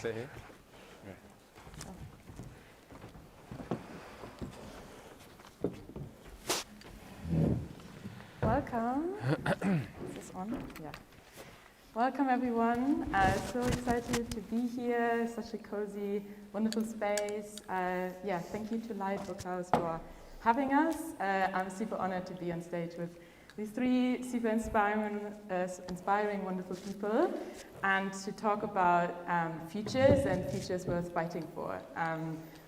sit here? Welcome. Is this on? Yeah. Welcome, everyone. So excited to be here. Such a cozy, wonderful space. Thank you to Light Book House for having us. I'm super honored to be on stage with these three super inspiring, wonderful people, and to talk about futures and futures worth fighting for,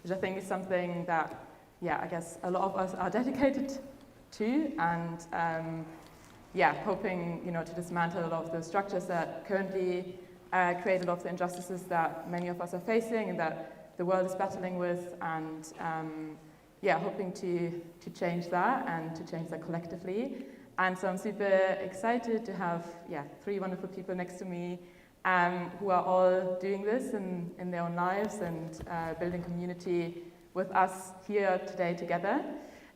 which I think is something that, I guess a lot of us are dedicated to, and hoping to dismantle a lot of the structures that currently create a lot of the injustices that many of us are facing and that the world is battling with, and hoping to change that and to change that collectively. And so I'm super excited to have three wonderful people next to me who are all doing this in their own lives and building community with us here today together.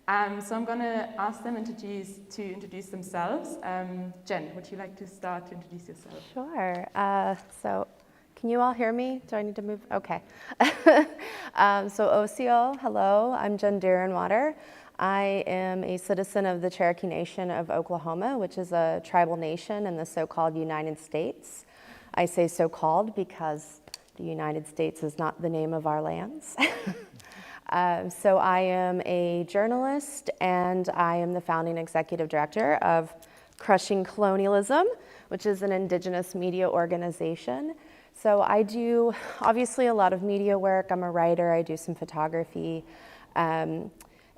So I'm going to ask them to introduce themselves. Jen, would you like to start to introduce yourself? Sure. So can you all hear me? Do I need to move? Okay. So OCO, hello. I'm Jen Derenwater. I am a citizen of the Cherokee Nation of Oklahoma, which is a tribal nation in the so-called United States. I say so-called because the United States is not the name of our lands. So I am a journalist, and I am the founding executive director of Crushing Colonialism, which is an indigenous media organization. So I do obviously a lot of media work. I'm a writer, I do some photography,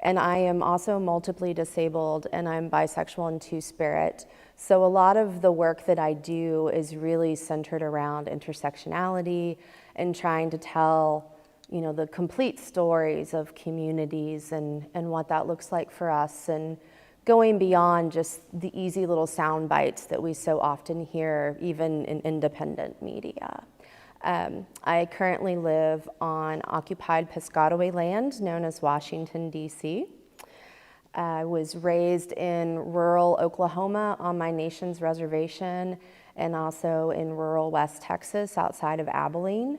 and I am also multiply disabled, and I'm bisexual and two-spirit. So a lot of the work that I do is really centered around intersectionality and trying to tell the complete stories of communities and what that looks like for us, and going beyond just the easy little sound bites that we so often hear, even in independent media. I currently live on occupied Piscataway land known as Washington, D.C. I was raised in rural Oklahoma on my nation's reservation, and also in rural West Texas outside of Abilene.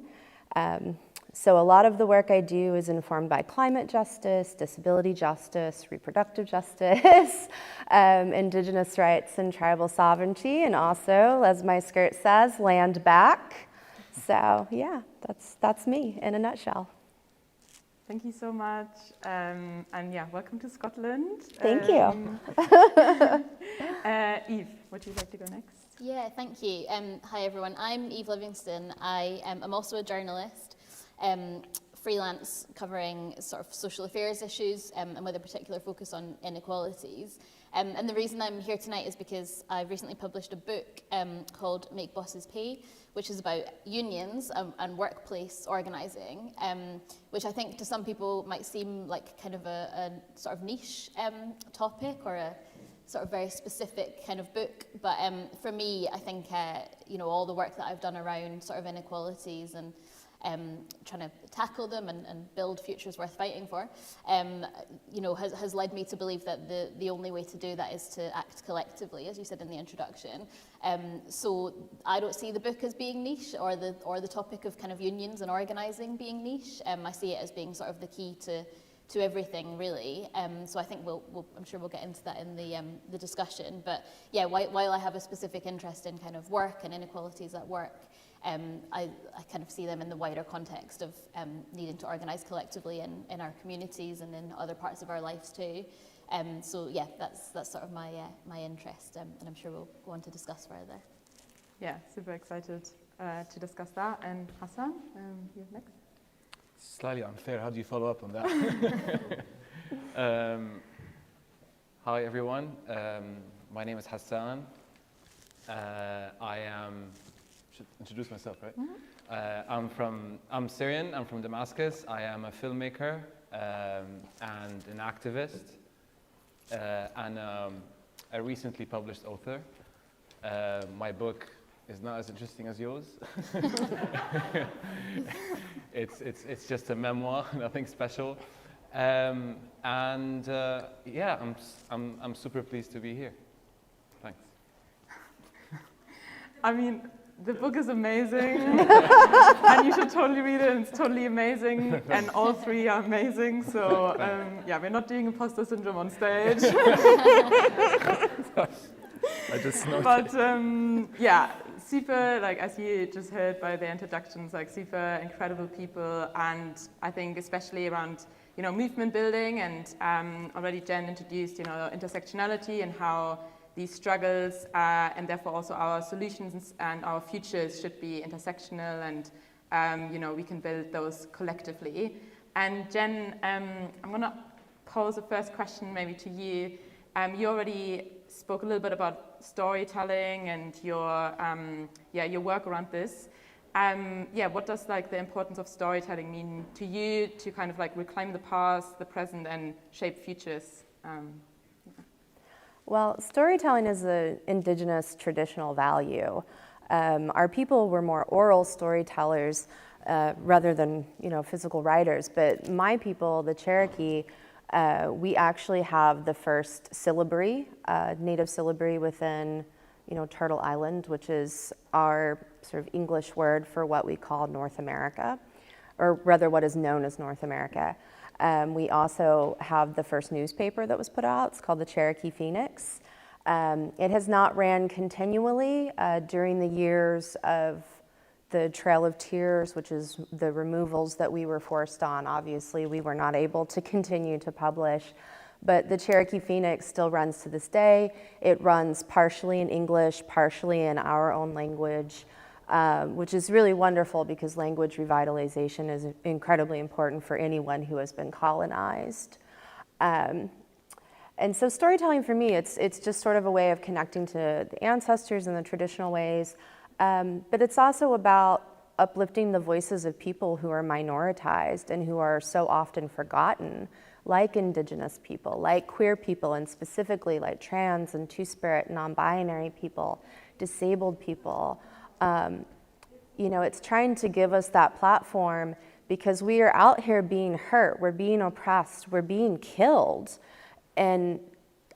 So a lot of the work I do is informed by climate justice, disability justice, reproductive justice, indigenous rights and tribal sovereignty, and also, as my skirt says, land back. So yeah, that's me in a nutshell. Thank you so much, and welcome to Scotland. Thank you. Eve, would you like to go next? Yeah, thank you. Hi everyone, I'm Eve Livingston. I'm also a journalist, freelance, covering sort of social affairs issues, and with a particular focus on inequalities. And the reason I'm here tonight is because I've recently published a book called Make Bosses Pay, which is about unions and workplace organising, which I think to some people might seem like kind of a sort of niche topic, or a sort of very specific kind of book. But for me, I think all the work that I've done around sort of inequalities and trying to tackle them and build futures worth fighting for, has led me to believe that the only way to do that is to act collectively, as you said in the introduction. So I don't see the book as being niche, or the topic of kind of unions and organising being niche. I see it as being sort of the key to everything, really. So I think I'm sure we'll get into that in the discussion. But yeah, while I have a specific interest in kind of work and inequalities at work, I kind of see them in the wider context of needing to organise collectively in our communities and in other parts of our lives too. So yeah, that's sort of my interest, and I'm sure we'll go on to discuss further. Yeah, super excited to discuss that. And Hassan, you're next. Slightly unfair. How do you follow up on that? Hi everyone. My name is Hassan. Should introduce myself, right? Mm-hmm. I'm Syrian. I'm from Damascus. I am a filmmaker and an activist, and a recently published author. My book is not as interesting as yours. It's just a memoir, nothing special. I'm super pleased to be here. Thanks. I mean, the book is amazing, and you should totally read it, and it's totally amazing, and all three are amazing, so yeah, we're not doing imposter syndrome on stage. I just know. But yeah, super, like as you just heard by the introductions, like super incredible people, and I think especially around, you know, movement building, and already Jen introduced, you know, intersectionality and how these struggles and therefore also our solutions and our futures should be intersectional, and you know, we can build those collectively. And Jen, I'm gonna pose a first question maybe to you. You already spoke a little bit about storytelling and your your work around this. Yeah, what does like the importance of storytelling mean to you to kind of like reclaim the past, the present, and shape futures? Well, storytelling is an indigenous traditional value. Our people were more oral storytellers rather than, you know, physical writers. But my people, the Cherokee, we actually have the first syllabary, native syllabary within, you know, Turtle Island, which is our sort of English word for what we call North America, or rather what is known as North America. We also have the first newspaper that was put out. It's called the Cherokee Phoenix. It has not ran continually during the years of the Trail of Tears, which is the removals that we were forced on. Obviously, we were not able to continue to publish, but the Cherokee Phoenix still runs to this day. It runs partially in English, partially in our own language, which is really wonderful because language revitalization is incredibly important for anyone who has been colonized. And so storytelling for me, it's just sort of a way of connecting to the ancestors in the traditional ways, but it's also about uplifting the voices of people who are minoritized and who are so often forgotten, like Indigenous people, like queer people, and specifically like trans and two-spirit, non-binary people, disabled people. You know, it's trying to give us that platform because we are out here being hurt, we're being oppressed, we're being killed, and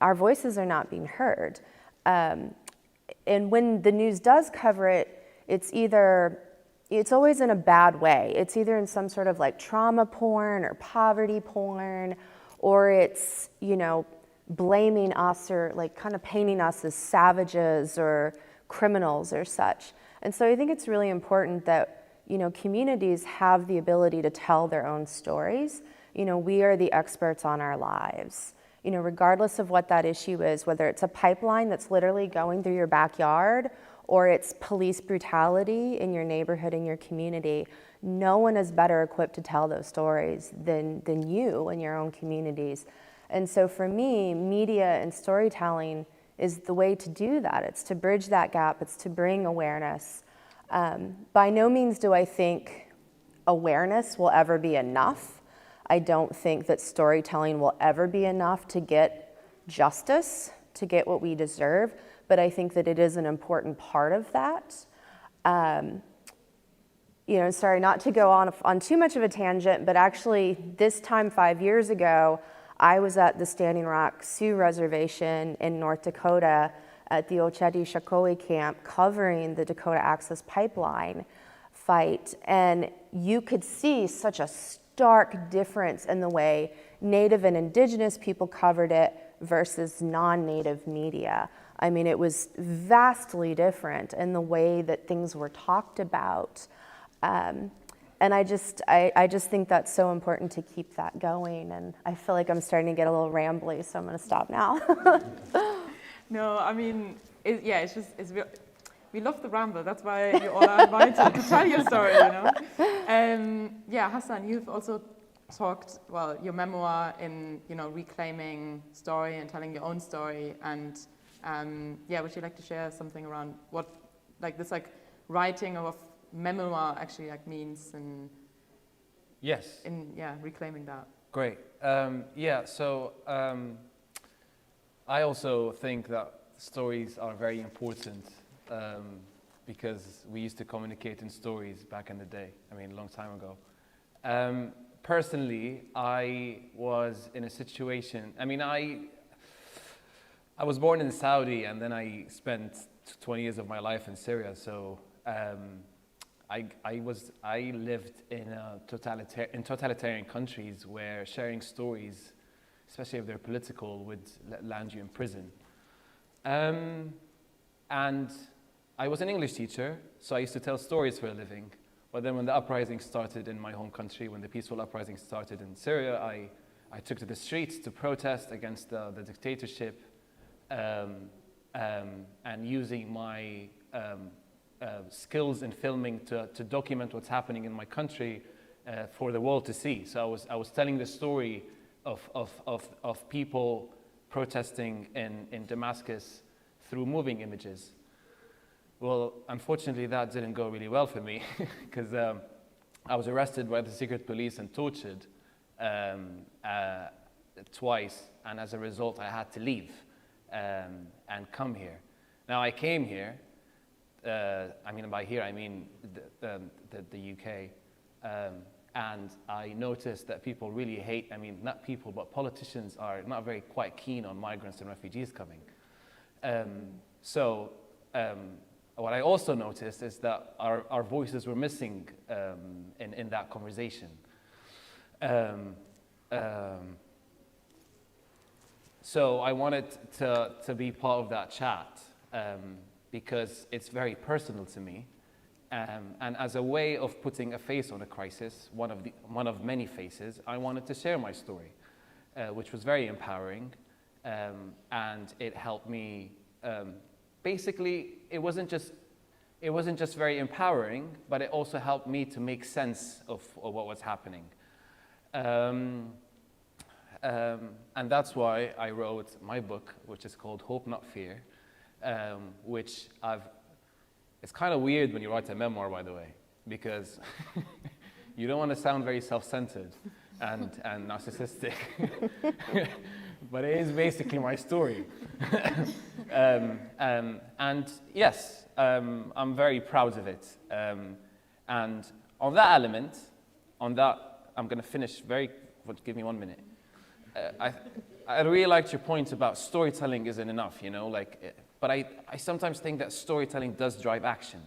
our voices are not being heard. And when the news does cover it, it's always in a bad way. It's either in some sort of like trauma porn or poverty porn, or it's, you know, blaming us or like kind of painting us as savages or criminals or such. And so I think it's really important that, you know, communities have the ability to tell their own stories. You know, we are the experts on our lives. You know, regardless of what that issue is, whether it's a pipeline that's literally going through your backyard or it's police brutality in your neighborhood, in your community, no one is better equipped to tell those stories than you in your own communities. And so for me, media and storytelling is the way to do that. It's to bridge that gap, it's to bring awareness. By no means do I think awareness will ever be enough. I don't think that storytelling will ever be enough to get justice, to get what we deserve, but I think that it is an important part of that. You know, sorry, not to go on too much of a tangent, but actually this time 5 years ago, I was at the Standing Rock Sioux Reservation in North Dakota at the Ocheti-Shakoi camp covering the Dakota Access Pipeline fight, and you could see such a stark difference in the way Native and Indigenous people covered it versus non-Native media. I mean, it was vastly different in the way that things were talked about. And I just think that's so important to keep that going. And I feel like I'm starting to get a little rambly, so I'm going to stop now. No, I mean, we love the ramble. That's why you all are invited to tell your story, you know. Yeah, Hassan, you've also talked, well, your memoir in, you know, reclaiming story and telling your own story. And yeah, would you like to share something around what, like this, like writing of memoir actually like means and yes, reclaiming that. Great. Yeah. So I also think that stories are very important because we used to communicate in stories back in the day. I mean, a long time ago. Personally, I was in a situation. I mean, I was born in Saudi, and then I spent 20 years of my life in Syria. So I lived in totalitarian countries where sharing stories, especially if they're political, would land you in prison. And I was an English teacher, so I used to tell stories for a living. But then when the uprising started in my home country, when the peaceful uprising started in Syria, I took to the streets to protest against the dictatorship, and using my skills in filming to document what's happening in my country for the world to see. So I was telling the story of people protesting in Damascus through moving images. Well, unfortunately, that didn't go really well for me because I was arrested by the secret police and tortured twice, and as a result, I had to leave and come here. Now, I came here. I mean, by here, I mean the UK. And I noticed that people really hate, I mean, not people, but politicians are not very quite keen on migrants and refugees coming. What I also noticed is that our voices were missing in that conversation. So I wanted to be part of that chat because it's very personal to me. And as a way of putting a face on a crisis, one of many faces, I wanted to share my story, which was very empowering, and it helped me. Basically, it wasn't just very empowering, but it also helped me to make sense of what was happening. And that's why I wrote my book, which is called Hope Not Fear, which it's kind of weird when you write a memoir, by the way, because you don't want to sound very self-centered and narcissistic, but it is basically my story. And yes, I'm very proud of it. And on that element, I'm going to finish give me 1 minute. I really liked your point about storytelling isn't enough, but I sometimes think that storytelling does drive action.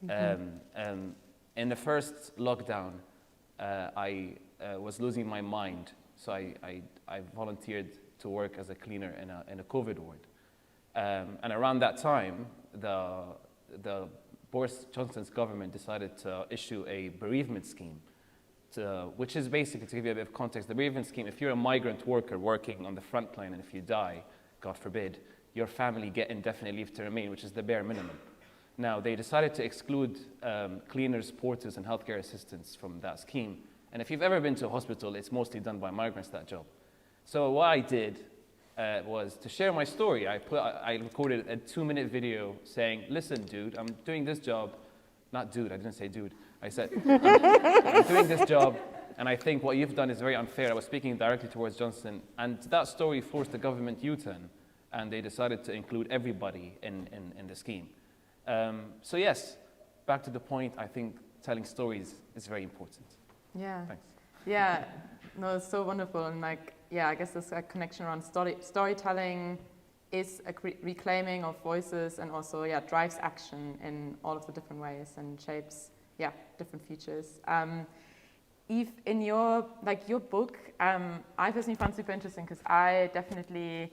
Mm-hmm. In the first lockdown, I was losing my mind, so I volunteered to work as a cleaner in a COVID ward. And around that time, the Boris Johnson's government decided to issue a bereavement scheme, which is basically, to give you a bit of context, the bereavement scheme, if you're a migrant worker working on the front line and if you die, God forbid, your family get indefinite leave to remain, which is the bare minimum. Now, they decided to exclude cleaners, porters, and healthcare assistants from that scheme. And if you've ever been to a hospital, it's mostly done by migrants, that job. So what I did was to share my story. I recorded a 2-minute video saying, listen, dude, I'm doing this job. Not dude, I didn't say dude. I said, I'm doing this job, and I think what you've done is very unfair. I was speaking directly towards Johnson, and that story forced the government U-turn, and they decided to include everybody in the scheme. So yes, back to the point, I think telling stories is very important. Yeah. Thanks. Yeah, no, it's so wonderful, and I guess this connection around storytelling is a reclaiming of voices, and also, drives action in all of the different ways and shapes, different futures. Eve, in your book, I personally found super interesting because I definitely,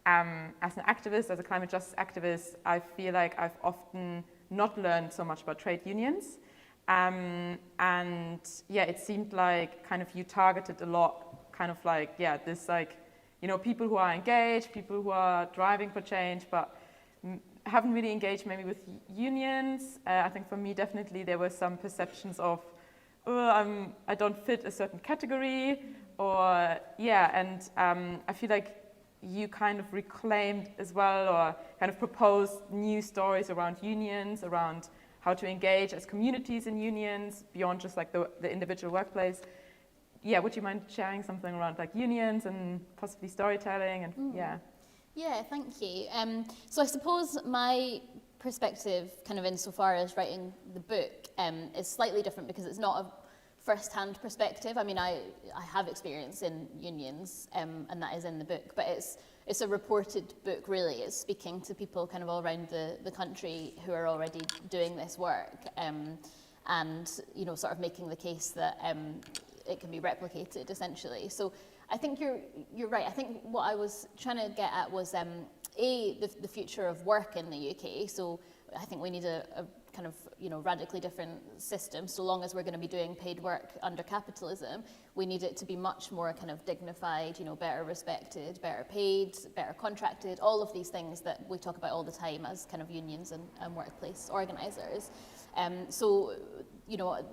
as an activist, as a climate justice activist, I feel like I've often not learned so much about trade unions. It seemed like kind of you targeted a lot, kind of like, this people who are engaged, people who are driving for change, but haven't really engaged maybe with unions. I think for me, definitely, there were some perceptions of, I don't fit a certain category, or, I feel like you kind of reclaimed as well, or kind of proposed new stories around unions, around how to engage as communities in unions, beyond just like the individual workplace. Would you mind sharing something around like unions and possibly storytelling? And Yeah, thank you. So I suppose my perspective, kind of insofar as writing the book, is slightly different because it's not a first-hand perspective. I mean, I have experience in unions, and that is in the book, but it's a reported book, really. It's speaking to people kind of all around the country who are already doing this work, and, you know, sort of making the case that it can be replicated, essentially. So I think you're right. I think what I was trying to get at was, the future of work in the UK. So I think we need a kind of, you know, radically different system. So long as we're going to be doing paid work under capitalism, we need it to be much more kind of dignified, you know, better respected, better paid, better contracted, all of these things that we talk about all the time as kind of unions and workplace organisers. So, you know,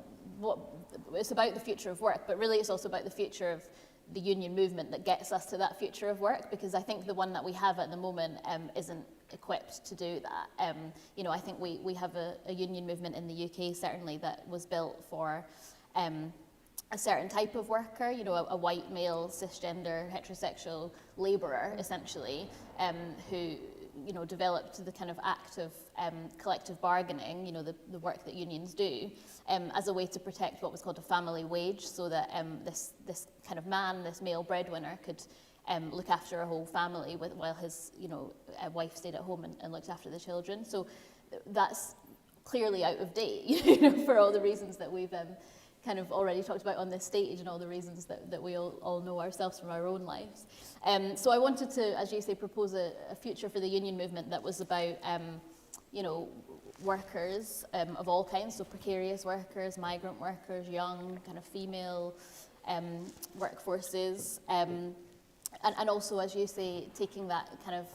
it's about the future of work, but really it's also about the future of the union movement that gets us to that future of work, because I think the one that we have at the moment isn't equipped to do that. You know, I think we have a union movement in the UK, certainly, that was built for a certain type of worker, you know, a white male cisgender heterosexual labourer, essentially, who, you know, developed the kind of act of collective bargaining, you know, the work that unions do, as a way to protect what was called a family wage, so that this kind of man, this male breadwinner, could look after a whole family while his, you know, wife stayed at home and looked after the children. So that's clearly out of date, you know, for all the reasons that we've kind of already talked about on this stage, and all the reasons that we all know ourselves from our own lives. So I wanted to, as you say, propose a future for the union movement that was about, you know, workers of all kinds, so precarious workers, migrant workers, young, kind of female workforces, and also, as you say, taking that kind of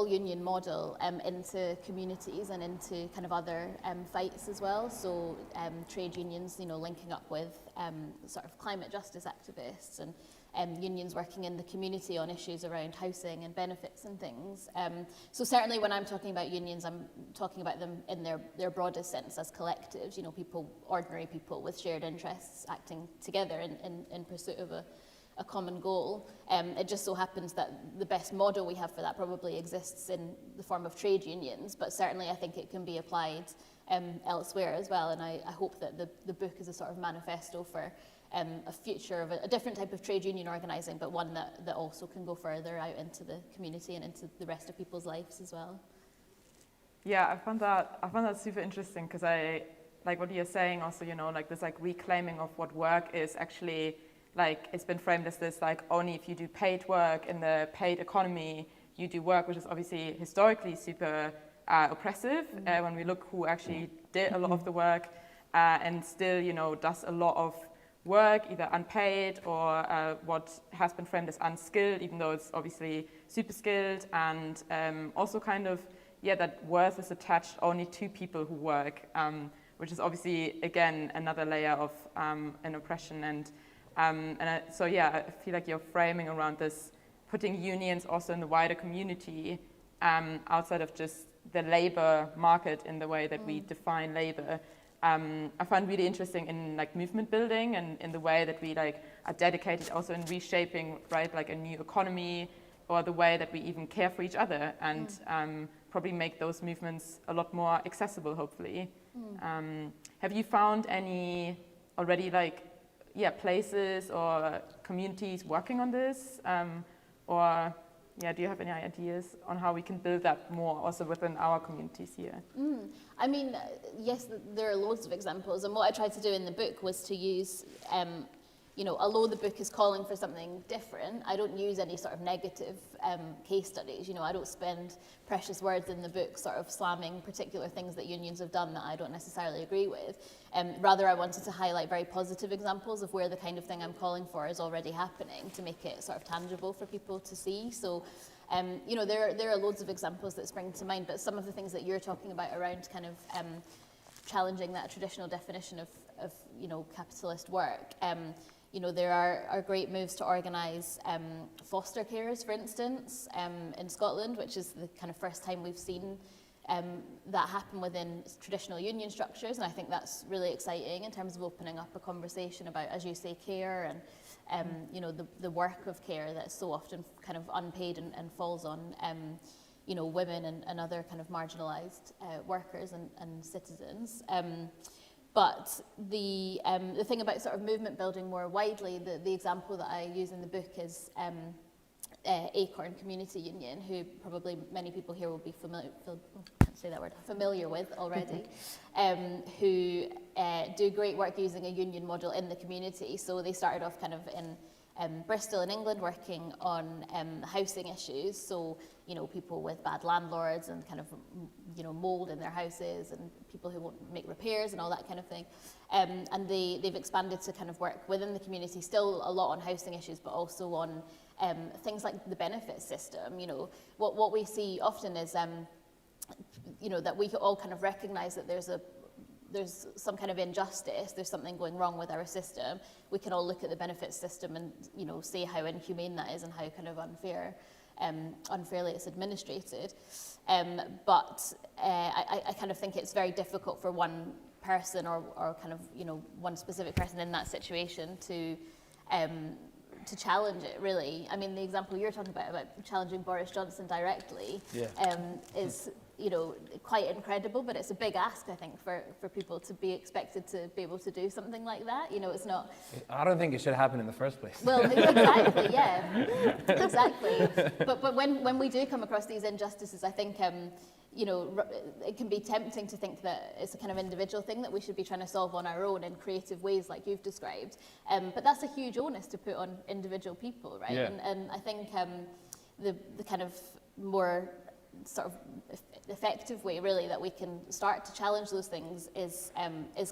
union model, into communities and into kind of other fights as well. So trade unions, you know, linking up with sort of climate justice activists, and unions working in the community on issues around housing and benefits and things. So certainly when I'm talking about unions, I'm talking about them in their broadest sense as collectives, you know, people, ordinary people with shared interests acting together in pursuit of a common goal. It just so happens that the best model we have for that probably exists in the form of trade unions, but certainly I think it can be applied elsewhere as well, and I hope that the book is a sort of manifesto for a future of a different type of trade union organising, but one that also can go further out into the community and into the rest of people's lives as well. Yeah, I found that super interesting, because I like what you're saying also, you know, like this like reclaiming of what work is actually. Like, it's been framed as this, like, only if you do paid work in the paid economy, you do work, which is obviously historically super oppressive, when we look who actually did a lot of the work, and still, you know, does a lot of work, either unpaid or what has been framed as unskilled, even though it's obviously super skilled, and also kind of, yeah, that worth is attached only to people who work, which is obviously, again, another layer of an oppression. So yeah, I feel like you're framing around this, putting unions also in the wider community, outside of just the labor market in the way that we define labor. I find really interesting in like movement building, and in the way that we like are dedicated also in reshaping, right, like a new economy, or the way that we even care for each other, and probably make those movements a lot more accessible, hopefully. Have you found any already like places or communities working on this, or do you have any ideas on how we can build that more also within our communities here? I mean, yes, there are loads of examples, and what I tried to do in the book was to use, you know, although the book is calling for something different, I don't use any sort of negative case studies. You know, I don't spend precious words in the book sort of slamming particular things that unions have done that I don't necessarily agree with. Rather, I wanted to highlight very positive examples of where the kind of thing I'm calling for is already happening, to make it sort of tangible for people to see. So, you know, there are loads of examples that spring to mind, but some of the things that you're talking about around kind of challenging that traditional definition of you know, capitalist work. You know, there are great moves to organise foster carers, for instance, in Scotland, which is the kind of first time we've seen that happen within traditional union structures, and I think that's really exciting in terms of opening up a conversation about, as you say, care and you know, the work of care that's so often kind of unpaid and falls on you know, women and other kind of marginalised workers and citizens. But the thing about sort of movement building more widely, the example that I use in the book is Acorn Community Union, who probably many people here will be familiar with already, who do great work using a union model in the community. So they started off kind of in Bristol in England working on housing issues. So, you know, people with bad landlords and kind of, you know, mold in their houses and people who won't make repairs and all that kind of thing. And they've expanded to kind of work within the community, still a lot on housing issues, but also on things like the benefit system. You know, what we see often is, you know, that we all kind of recognize that there's some kind of injustice, there's something going wrong with our system. We can all look at the benefits system and, you know, say how inhumane that is and how kind of unfairly it's administrated. But I kind of think it's very difficult for one person or kind of, you know, one specific person in that situation to challenge it, really. I mean, the example you're talking about challenging Boris Johnson directly, is, you know, quite incredible, but it's a big ask, I think, for people to be expected to be able to do something like that. You know, it's not... I don't think it should happen in the first place. Well, exactly, yeah, exactly. But when we do come across these injustices, I think, you know, it can be tempting to think that it's a kind of individual thing that we should be trying to solve on our own in creative ways like you've described. But that's a huge onus to put on individual people, right? Yeah. And I think the kind of more sort of effective way, really, that we can start to challenge those things is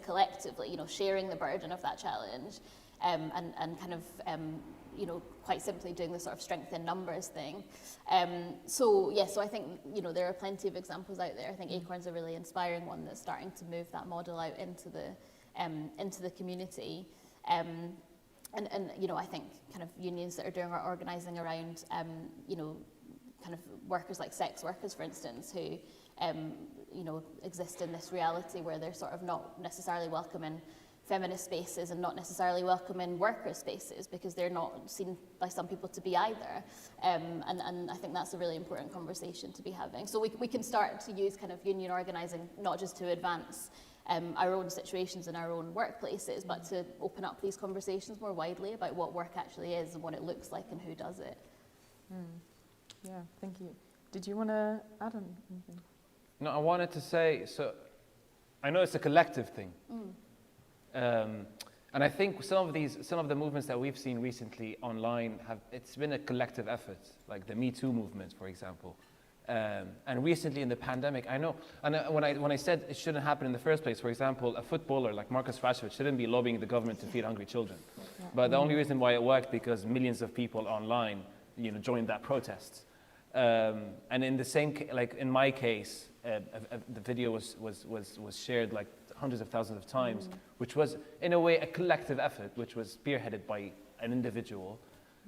collectively, you know, sharing the burden of that challenge, and kind of, you know, quite simply doing the sort of strength in numbers thing. So I think, you know, there are plenty of examples out there. I think Acorn's a really inspiring one that's starting to move that model out into the community. And you know, I think kind of unions that are doing or organising around, you know, kind of workers like sex workers, for instance, who, you know, exist in this reality where they're sort of not necessarily welcome in feminist spaces and not necessarily welcome in worker spaces because they're not seen by some people to be either. And I think that's a really important conversation to be having. So we can start to use kind of union organising, not just to advance our own situations in our own workplaces, but to open up these conversations more widely about what work actually is and what it looks like and who does it. Yeah, thank you. Did you want to add on anything? No, I wanted to say, so I know it's a collective thing. And I think some of the movements that we've seen recently online it's been a collective effort, like the Me Too movement, for example. And recently in the pandemic, I know, and when I said it shouldn't happen in the first place, for example, a footballer like Marcus Rashford shouldn't be lobbying the government to feed hungry children. Yeah. But the only reason why it worked because millions of people online, you know, joined that protest. And in the same, like in my case, the video was shared like hundreds of thousands of times, which was in a way a collective effort, which was spearheaded by an individual.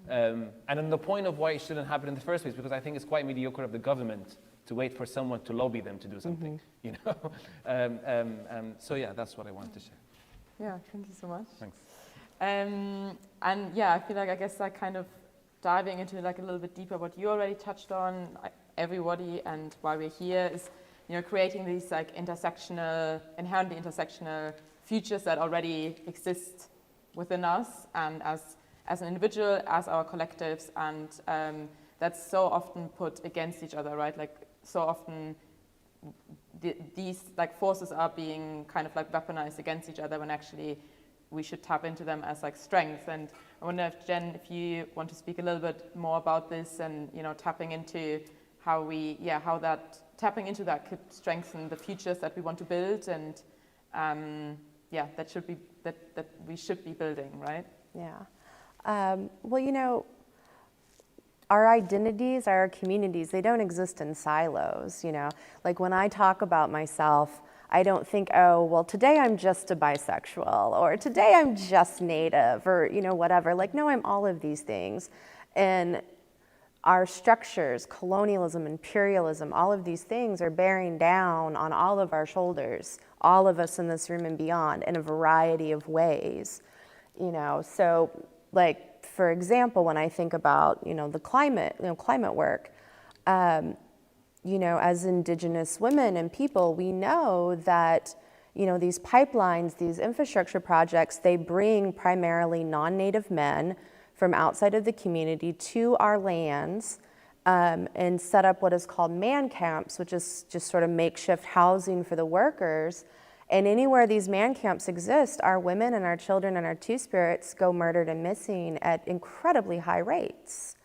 And then the point of why it shouldn't happen in the first place, because I think it's quite mediocre of the government to wait for someone to lobby them to do something, you know. So yeah, that's what I wanted to share. Yeah, thank you so much. Thanks. And yeah, I feel like I guess that kind of diving into like a little bit deeper what you already touched on, everybody, and why we're here is, you know, creating these like inherently intersectional futures that already exist within us and as an individual, as our collectives, and that's so often put against each other, right? Like so often these like forces are being kind of like weaponized against each other when actually we should tap into them as like strength. And I wonder if Jen, if you want to speak a little bit more about this and, you know, tapping into how that tapping into that could strengthen the futures that we want to build, and that we should be building, right? Yeah. Well, you know, our identities, our communities, they don't exist in silos, you know. Like when I talk about myself, I don't think, oh, well, today I'm just a bisexual, or today I'm just Native, or, you know, whatever. Like, no, I'm all of these things. And our structures, colonialism, imperialism, all of these things are bearing down on all of our shoulders, all of us in this room and beyond, in a variety of ways, you know. So, like, for example, when I think about, you know, the climate work, you know, as Indigenous women and people, we know that, these pipelines, these infrastructure projects, they bring primarily non-native men from outside of the community to our lands and set up what is called man camps, which is just sort of makeshift housing for the workers. And anywhere these man camps exist, our women and our children and our two-spirits go murdered and missing at incredibly high rates.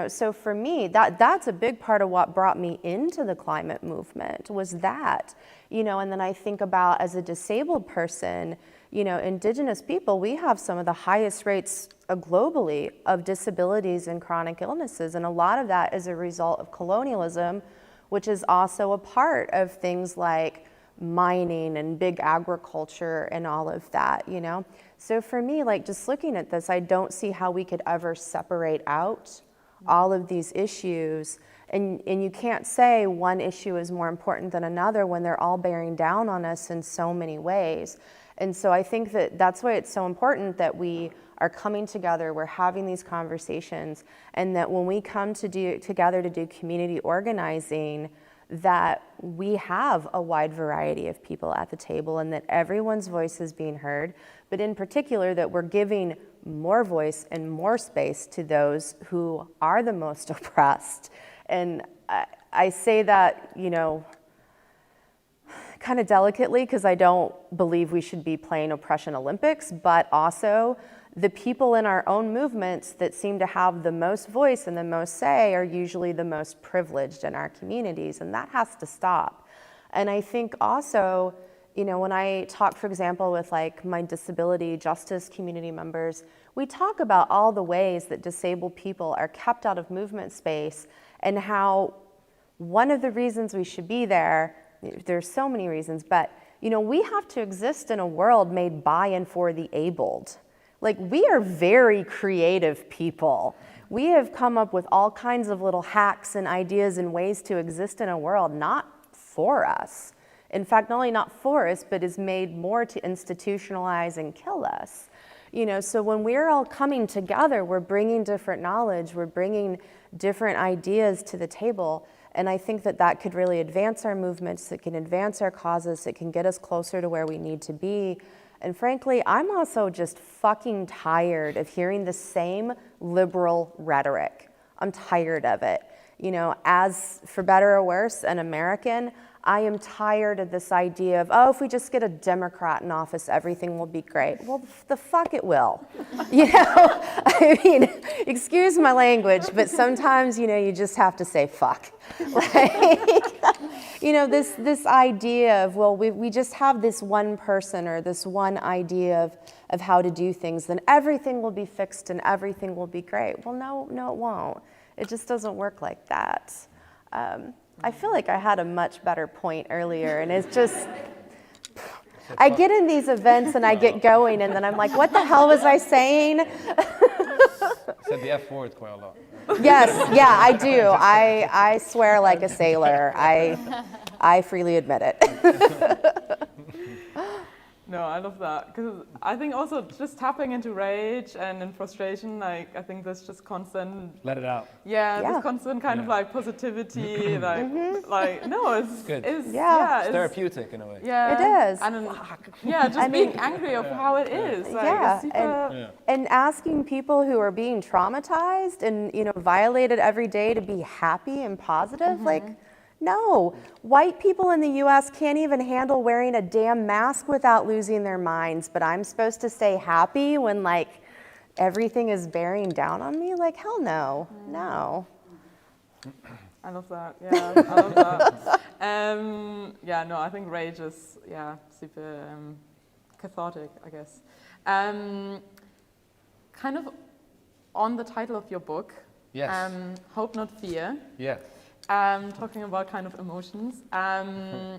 So for me, that's a big part of what brought me into the climate movement was that, and then I think about as a disabled person, Indigenous people, we have some of the highest rates globally of disabilities and chronic illnesses. And a lot of that is a result of colonialism, which is also a part of things like mining and big agriculture and all of that, So for me, like just looking at this, I don't see how we could ever separate out all of these issues. And you can't say one issue is more important than another when they're all bearing down on us in so many ways. And so I think that's why it's so important that we are coming together, we're having these conversations, and that when we come together to do community organizing, that we have a wide variety of people at the table and that everyone's voice is being heard, but in particular that we're giving more voice and more space to those who are the most oppressed. And I say that, kind of delicately because I don't believe we should be playing oppression Olympics, but also the people in our own movements that seem to have the most voice and the most say are usually the most privileged in our communities, and that has to stop. And I think also, when I talk, for example, with like my disability justice community members, we talk about all the ways that disabled people are kept out of movement space and how one of the reasons we should be there's so many reasons, but we have to exist in a world made by and for the abled. Like, we are very creative people. We have come up with all kinds of little hacks and ideas and ways to exist in a world not for us. In fact, not only not for us, but is made more to institutionalize and kill us. So when we're all coming together, we're bringing different knowledge, we're bringing different ideas to the table. And I think that could really advance our movements, it can advance our causes, it can get us closer to where we need to be. And frankly, I'm also just fucking tired of hearing the same liberal rhetoric. I'm tired of it. As for better or worse, an American, I am tired of this idea of, if we just get a Democrat in office, everything will be great. Well, the fuck it will. I mean, excuse my language, but sometimes, you just have to say fuck. This idea of, we just have this one person or this one idea of how to do things, then everything will be fixed and everything will be great. Well, no, it won't. It just doesn't work like that. I feel like I had a much better point earlier, and it's just, I get in these events and I get going, and then I'm like, what the hell was I saying? Said the F word quite a lot. Yes, yeah, I do. I swear like a sailor. I freely admit it. No, I love that, because I think also just tapping into rage and in frustration, like I think there's just constant. Let it out. Yeah. This constant kind of like positivity, like no, it's good. It's therapeutic in a way. Yeah, it is. And just being angry of how it is. Like, it's and asking people who are being traumatized and violated every day to be happy and positive, no, white people in the US can't even handle wearing a damn mask without losing their minds, but I'm supposed to stay happy when everything is bearing down on me? Like, hell no, no. I love that, I love that. I think rage is, super cathartic, I guess. Kind of on the title of your book, yes. Hope Not Fear. Yes. Talking about kind of emotions. I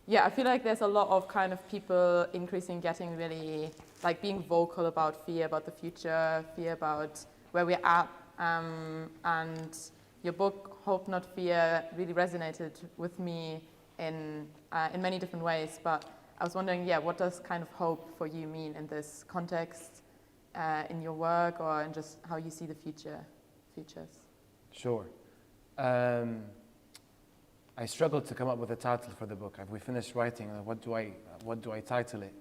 feel like there's a lot of kind of people getting really, like being vocal about fear, about the future, fear about where we're at. And your book, Hope Not Fear, really resonated with me in many different ways. But I was wondering, what does kind of hope for you mean in this context, in your work, or in just how you see the futures? Sure. I struggled to come up with a title for the book. We finished writing, and what do I title it?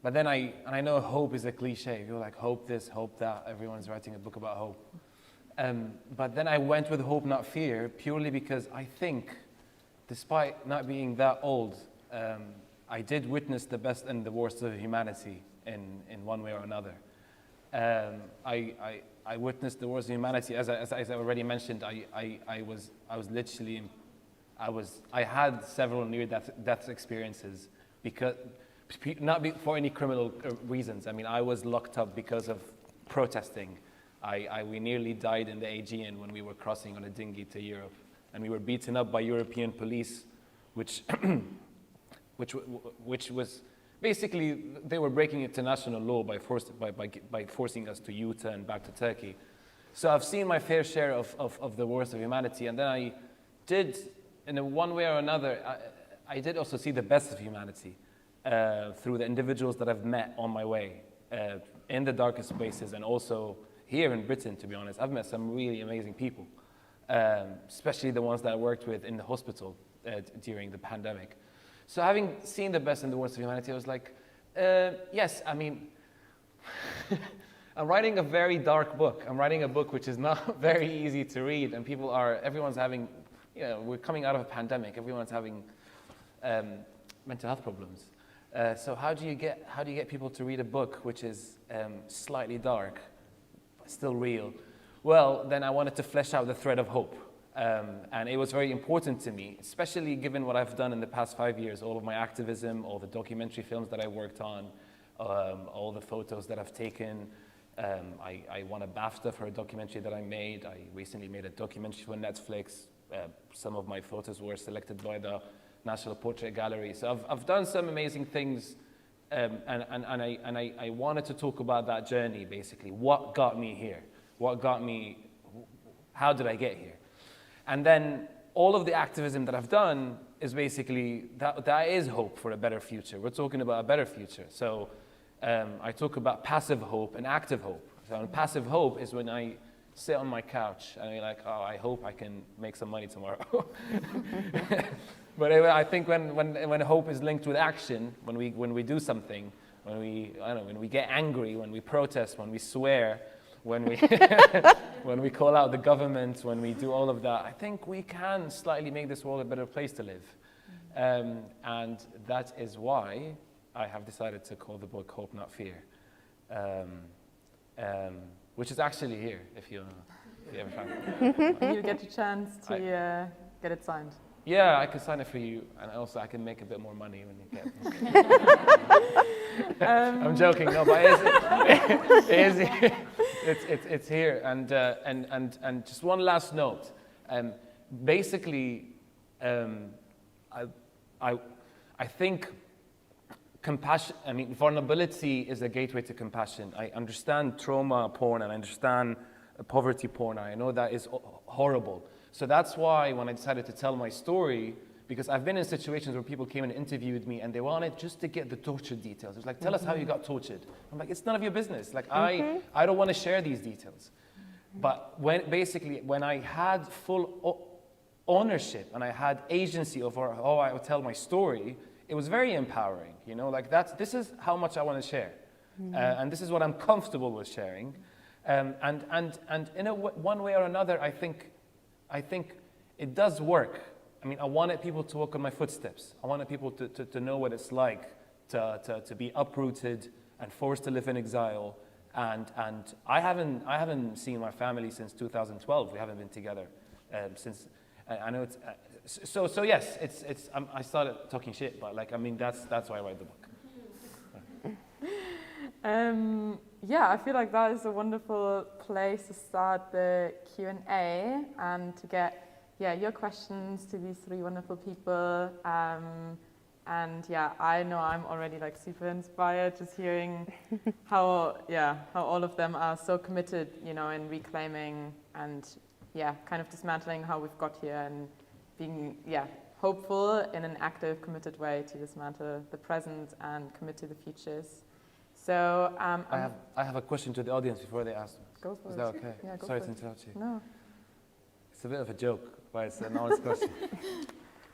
But then I know hope is a cliche. You're like, hope this, hope that. Everyone's writing a book about hope. But then I went with hope, not fear, purely because I think, despite not being that old, I did witness the best and the worst of humanity in one way or another. I witnessed the worst of humanity, as I already mentioned. I had several near-death experiences because for any criminal reasons. I mean, I was locked up because of protesting. We nearly died in the Aegean when we were crossing on a dinghy to Europe, and we were beaten up by European police, which was basically they were breaking international law by forcing us to U-turn back to Turkey. So I've seen my fair share of the worst of humanity, and then I did, in one way or another, I did also see the best of humanity through the individuals that I've met on my way in the darkest spaces, and also here in Britain, to be honest. I've met some really amazing people, especially the ones that I worked with in the hospital during the pandemic. So having seen the best and the worst of humanity, I was like, yes, I mean, I'm writing a very dark book. I'm writing a book which is not very easy to read, and everyone's having, we're coming out of a pandemic. Everyone's having mental health problems. So how do you get people to read a book which is slightly dark, but still real? Well, then I wanted to flesh out the thread of hope. And it was very important to me, especially given what I've done in the past 5 years, all of my activism, all the documentary films that I worked on, all the photos that I've taken. I won a BAFTA for a documentary that I made. I recently made a documentary for Netflix. Some of my photos were selected by the National Portrait Gallery. So I've done some amazing things, and I wanted to talk about that journey, basically. What got me here? How did I get here? And then all of the activism that I've done is basically, that is hope for a better future. We're talking about a better future. So I talk about passive hope and active hope. So passive hope is when I sit on my couch and I'm like, oh, I hope I can make some money tomorrow. But anyway, I think when hope is linked with action, when we do something, when we get angry, when we protest, when we swear, when we call out the government, when we do all of that, I think we can slightly make this world a better place to live. And that is why I have decided to call the book Hope Not Fear, which is actually here, if you ever find it. And you get a chance to get it signed. Yeah, I can sign it for you, and also I can make a bit more money when you get it. I'm joking, no, but it's here. And just one last note. Basically, I think compassion. I mean, vulnerability is a gateway to compassion. I understand trauma porn, and I understand poverty porn. I know that is horrible. So that's why when I decided to tell my story, because I've been in situations where people came and interviewed me and they wanted just to get the torture details. It was like, tell us how you got tortured. I'm like, it's none of your business. Like, I don't want to share these details. But when I had full ownership and I had agency over how I would tell my story, it was very empowering. Like this is how much I want to share. And this is what I'm comfortable with sharing. And in one way or another, I think it does work. I mean, I wanted people to walk on my footsteps. I wanted people to know what it's like to be uprooted and forced to live in exile. And I haven't seen my family since 2012. We haven't been together since. I know it's so yes. I started talking shit, but that's why I write the book. Yeah, I feel like that is a wonderful place to start the Q&A and to get your questions to these three wonderful people. And I know I'm already super inspired just hearing how all of them are so committed, in reclaiming and kind of dismantling how we've got here and being hopeful in an active, committed way to dismantle the present and commit to the futures. So I have a question to the audience before they ask. Go for it. Is that okay? Yeah, go Sorry for to it. interrupt you. No. It's a bit of a joke. but it's an honest question.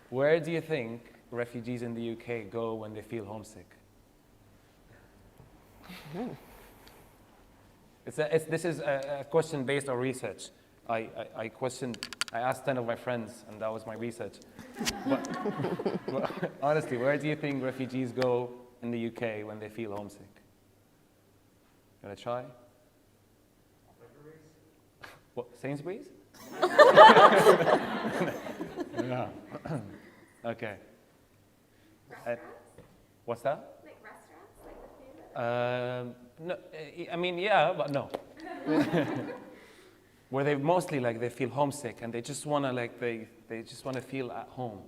Where do you think refugees in the UK go when they feel homesick? This is a question based on research. I asked 10 of my friends, and that was my research. but honestly, where do you think refugees go in the UK when they feel homesick? You want to try? What, Sainsbury's? No. Okay. What's that? Like restaurants, like the favorite? No, I mean, yeah, but no. Where they mostly like they feel homesick and they just want to like they just want to feel at home.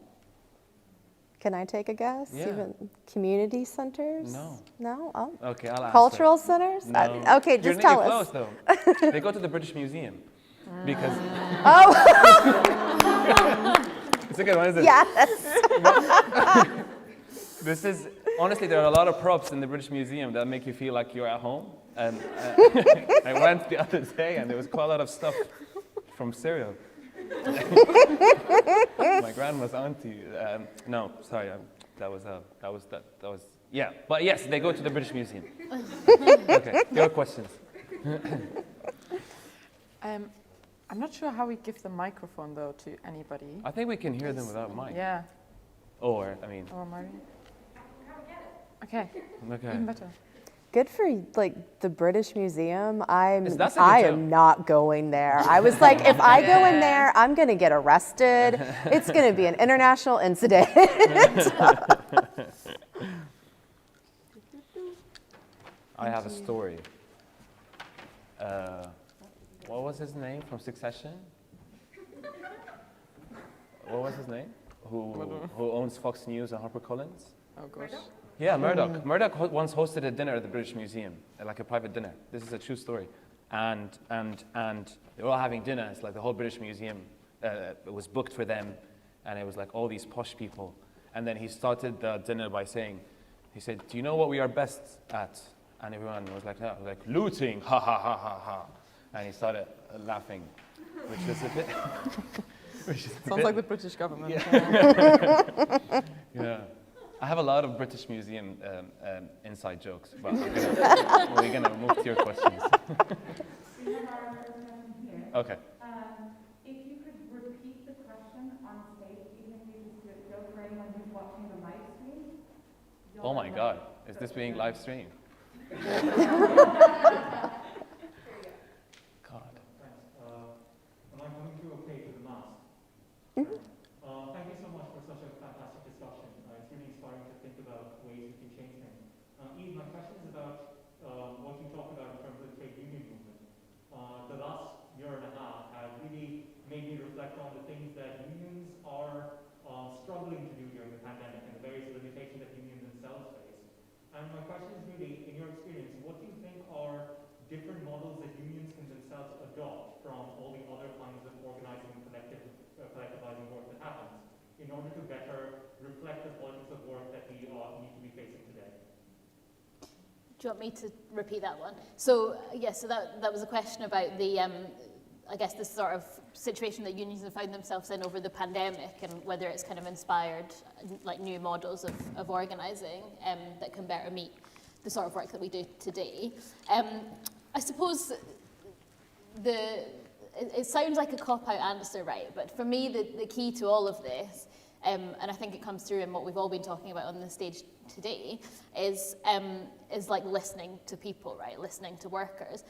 Can I take a guess? Yeah. Even community centers? No. No? Oh. Okay, I'll answer. Cultural centers? No. Okay, You're just tell you're us. close though. They go to the British Museum because Oh, it's a good one, isn't it? yes. This is honestly, there are a lot of props in the British Museum that make you feel like you're at home. And I went the other day, and there was quite a lot of stuff from Syria. My grandma's auntie. No, sorry, that was yeah. But yes, they go to the British Museum. Okay, your questions. I'm not sure how we give the microphone though to anybody. I think we can hear them without mic. Yeah. Or I mean. Or Marie. Okay. Okay. Even better. Good for like the British Museum. That's a good I joke. am not going there. I was like, if I go in there, I'm gonna get arrested. It's gonna be an international incident. I have a story. What was his name from Succession? What was his name? Who owns Fox News and HarperCollins? Oh gosh. Yeah, Murdoch. Murdoch once hosted a dinner at the British Museum, like a private dinner. This is a true story. And they were all having dinner. It's like the whole British Museum it was booked for them, and it was like all these posh people. And then he started the dinner by saying, he said, "Do you know what we are best at?" And everyone was like, "Oh," like looting, ha ha ha ha ha. And he started laughing, which was a bit. Sounds like the British government. Yeah. Yeah. I have a lot of British Museum inside jokes, but we're gonna move to your questions. Okay. If you could repeat the question on stage, even if you just do it joke for anyone who's watching the live stream. Oh my God, is this being live streamed? God. Thanks. Am I coming through okay to the mask? Thank you so much for such a fantastic discussion. It's really inspiring to think about ways we can change things. Eve, my question is about what you talked about in terms of the trade union movement. The last year and a half has really made me reflect on the things that unions are struggling to do during the pandemic and the various limitations that unions themselves face. And my question is really, in your experience, what do you think are different models that unions can themselves adopt from all the other kinds of organizing and collectivizing work that happens in order to better reflect the politics of work that we need to be facing today? Do you want me to repeat that one? So, yes, so that was a question about the, I guess, this sort of situation that unions have found themselves in over the pandemic and whether it's kind of inspired like new models of organising that can better meet the sort of work that we do today. I suppose it sounds like a cop-out answer, right? But for me, the key to all of this, and I think it comes through in what we've all been talking about on the stage today, is like listening to people, right? Listening to workers.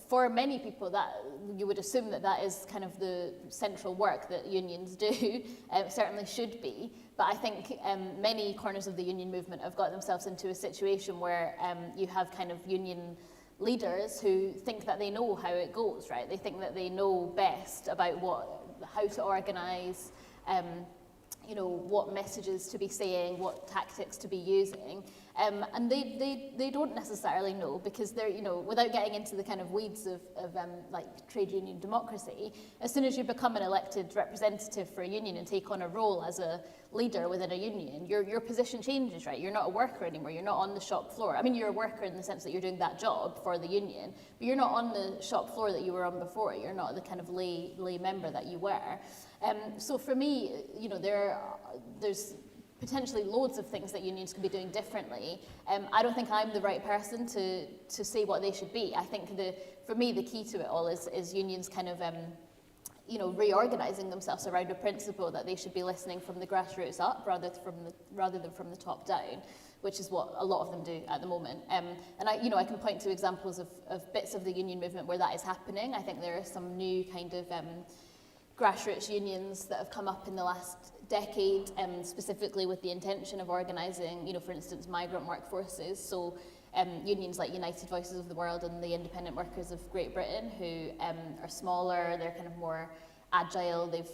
For many people, that you would assume that is kind of the central work that unions do. Certainly should be. But I think many corners of the union movement have got themselves into a situation where you have kind of union leaders who think that they know how it goes, right? They think that they know best about how to organise, what messages to be saying, what tactics to be using, and they don't necessarily know because they're, without getting into the kind of weeds of like trade union democracy, as soon as you become an elected representative for a union and take on a role as a leader within a union, your position changes, right? You're not a worker anymore. You're not on the shop floor. I mean, you're a worker in the sense that you're doing that job for the union, but you're not on the shop floor that you were on before. You're not the kind of lay member that you were. So for me, you know, there's potentially loads of things that unions could be doing differently. I don't think I'm the right person to say what they should be. I think for me, the key to it all is unions kind of you know, reorganizing themselves around a principle that they should be listening from the grassroots up rather than from the top down, which is what a lot of them do at the moment. And I can point to examples of bits of the union movement where that is happening. I think there are some new kind of grassroots unions that have come up in the last decade, specifically with the intention of organising, you know, for instance, migrant workforces. So unions like United Voices of the World and the Independent Workers of Great Britain, who are smaller, they're kind of more agile. They've,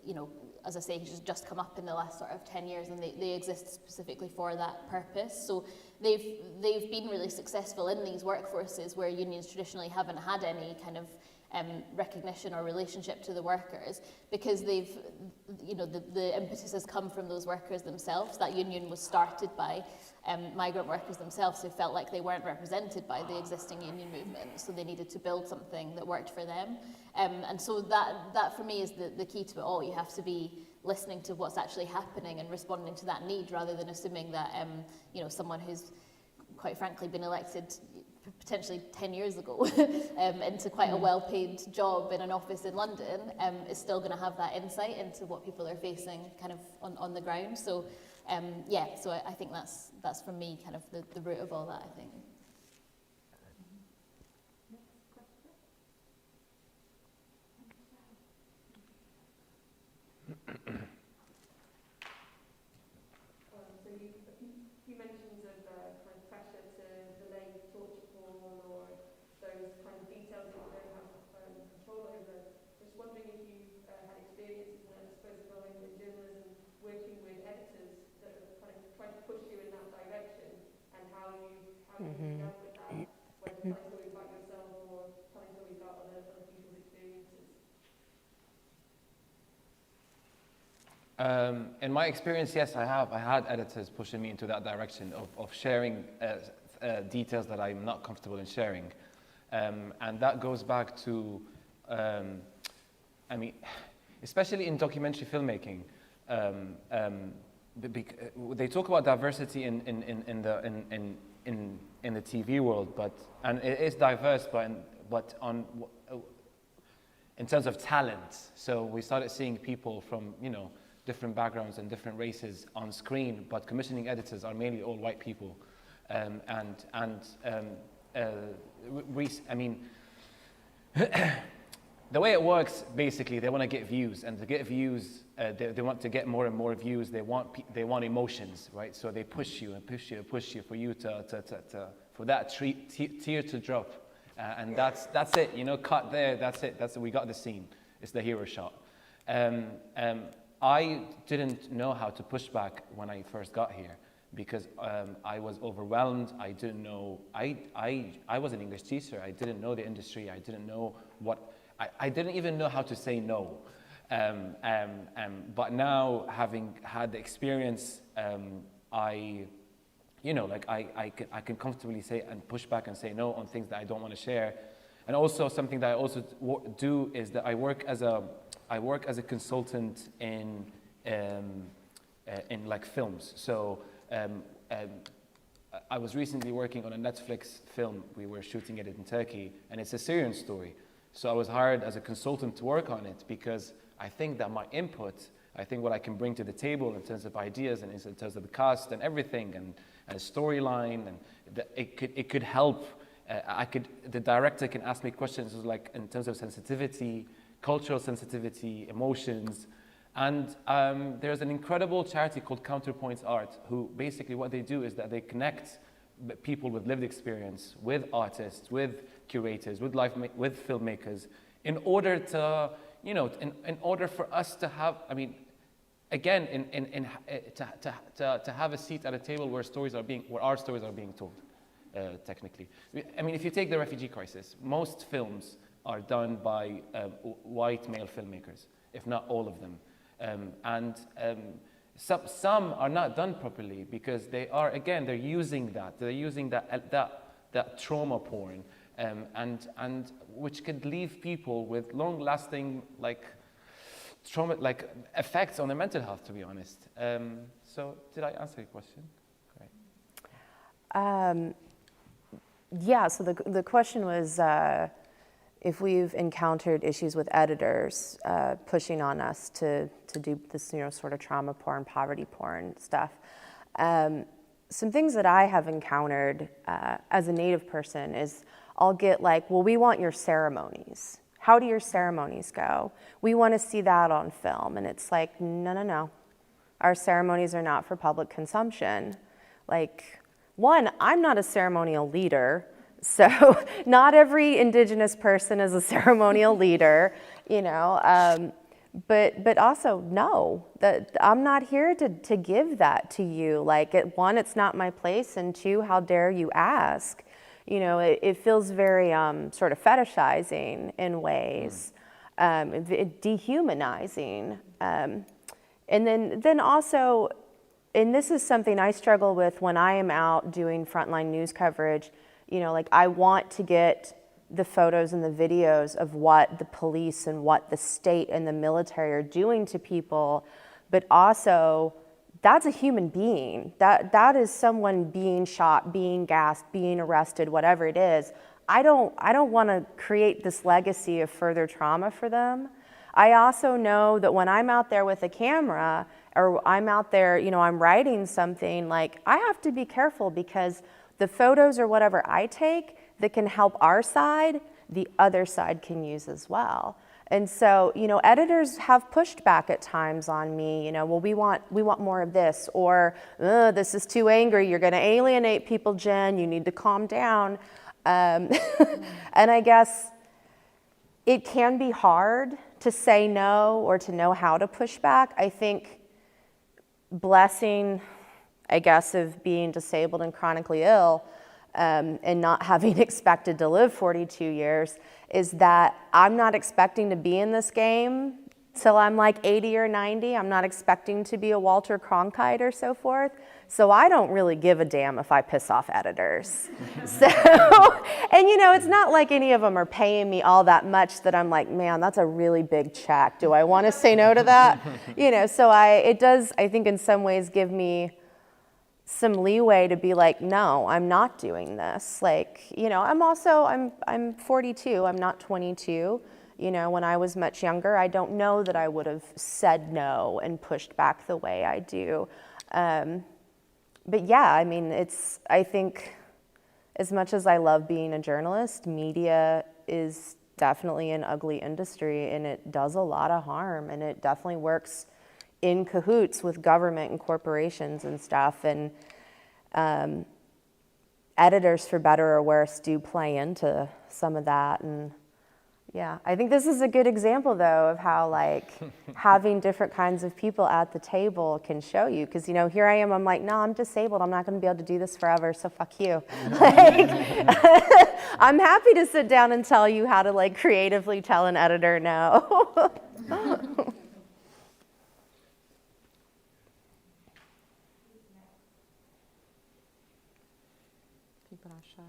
you know, as I say, just come up in the last sort of 10 years, and they exist specifically for that purpose. So they've been really successful in these workforces where unions traditionally haven't had any kind of recognition or relationship to the workers, because they've, you know, the impetus has come from those workers themselves. That union was started by migrant workers themselves who felt like they weren't represented by the existing union movement, so they needed to build something that worked for them. And so that for me is the key to it all. You have to be listening to what's actually happening and responding to that need, rather than assuming that you know, someone who's quite frankly been elected potentially 10 years ago into quite a well-paid job in an office in London is still going to have that insight into what people are facing kind of on the ground. So yeah, so I think that's for me kind of the root of all that, I think. So you mentioned of kind of pressure to delay torture porn or those kind of details that you don't have control over. Just wondering if you had experiences, and I suppose going in journalism, working with editors that have kind of tried to push you in that direction, and how you dealt with that, whether telling stories about yourself or telling stories about other people's experiences. In my experience, yes, I have. I had editors pushing me into that direction of sharing details that I'm not comfortable in sharing. And that goes back to, I mean, especially in documentary filmmaking, they talk about diversity in the TV world, and it is diverse, but in terms of talent. So we started seeing people from, you know, different backgrounds and different races on screen, but commissioning editors are mainly all white people. I mean, the way it works, basically, they want to get views, and to get views, they want to get more and more views. They want emotions, right? So they push you and push you and push you for you for that tier to drop, and that's it. You know, cut there. That's it. We got the scene. It's the hero shot. I didn't know how to push back when I first got here, because I was overwhelmed. I didn't know. I was an English teacher. I didn't know the industry. I didn't know what. I didn't even know how to say no. But now, having had the experience, I can comfortably say and push back and say no on things that I don't want to share. And also something that I also do is that I work as a consultant in like films. So I was recently working on a Netflix film. We were shooting it in Turkey, and it's a Syrian story. So I was hired as a consultant to work on it, because I think that my input, I think what I can bring to the table in terms of ideas and in terms of the cast and everything, and storyline, and it could help. The director can ask me questions like in terms of sensitivity, cultural sensitivity, emotions. And there's an incredible charity called Counterpoints Art, who basically what they do is that they connect people with lived experience, with artists, with curators, with filmmakers, in order to, you know, in order for us to have, I mean, again, to have a seat at a table where our stories are being told, technically. I mean, if you take the refugee crisis, most films are done by white male filmmakers, if not all of them. some are not done properly because they're using that trauma porn, and which could leave people with long-lasting trauma, effects on their mental health, to be honest. So did I answer your question? Great. Yeah, so the question was if we've encountered issues with editors pushing on us to do this, sort of trauma porn, poverty porn stuff. Some things that I have encountered as a Native person is I'll get well, we want your ceremonies. How do your ceremonies go? We want to see that on film. And it's no. Our ceremonies are not for public consumption. One, I'm not a ceremonial leader, so not every Indigenous person is a ceremonial leader, but also no, that I'm not here to give that to you. One, it's not my place, and two, how dare you ask? It feels very sort of fetishizing in ways, dehumanizing, and then also. And this is something I struggle with when I am out doing frontline news coverage. I want to get the photos and the videos of what the police and what the state and the military are doing to people, but also that's a human being. That is someone being shot, being gassed, being arrested, whatever it is. I don't want to create this legacy of further trauma for them. I also know that when I'm out there with a camera, or I'm out there, I'm writing something, I have to be careful because the photos or whatever I take that can help our side, the other side can use as well. And so, editors have pushed back at times on me, well, we want more of this, or this is too angry, you're gonna alienate people, Jen, you need to calm down. And I guess it can be hard to say no or to know how to push back. I think blessing, I guess, of being disabled and chronically ill and not having expected to live 42 years is that I'm not expecting to be in this game till I'm 80 or 90. I'm not expecting to be a Walter Cronkite or so forth. So I don't really give a damn if I piss off editors. So, and it's not like any of them are paying me all that much that I'm man, that's a really big check. Do I want to say no to that? So it does, I think in some ways give me some leeway to be no, I'm not doing this. I'm 42, I'm not 22. When I was much younger, I don't know that I would have said no and pushed back the way I do. But yeah, I think as much as I love being a journalist, media is definitely an ugly industry and it does a lot of harm, and it definitely works in cahoots with government and corporations and stuff. And editors, for better or worse, do play into some of that. And yeah, I think this is a good example, though, of how having different kinds of people at the table can show you. Because here I am, I'm no, I'm disabled. I'm not going to be able to do this forever. So fuck you. I'm happy to sit down and tell you how to creatively tell an editor no. People are shy.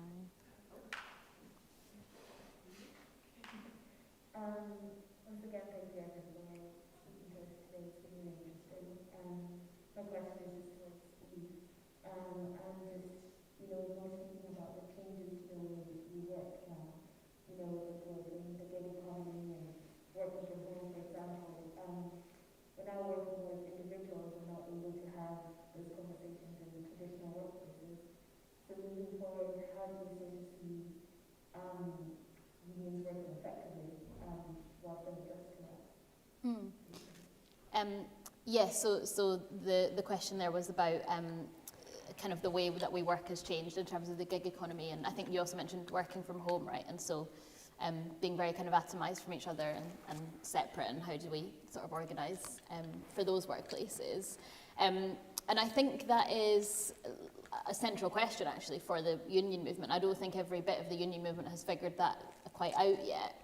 Once again, thank you everyone for speaking to us today. It's been really interesting. My question is just towards Steve. I'm just, more thinking about the changes to the way we work now. In the gig economy and working from home, for example. We're now working with individuals and not able to have those conversations in traditional workplaces. So moving forward, how do you sort of see unions working effectively while doing just to that? Yes, so the question there was about kind of the way that we work has changed in terms of the gig economy, and I think you also mentioned working from home, right? And so being very kind of atomized from each other and separate, and how do we sort of organise for those workplaces? And I think that is a central question actually for the union movement. I don't think every bit of the union movement has figured that quite out yet.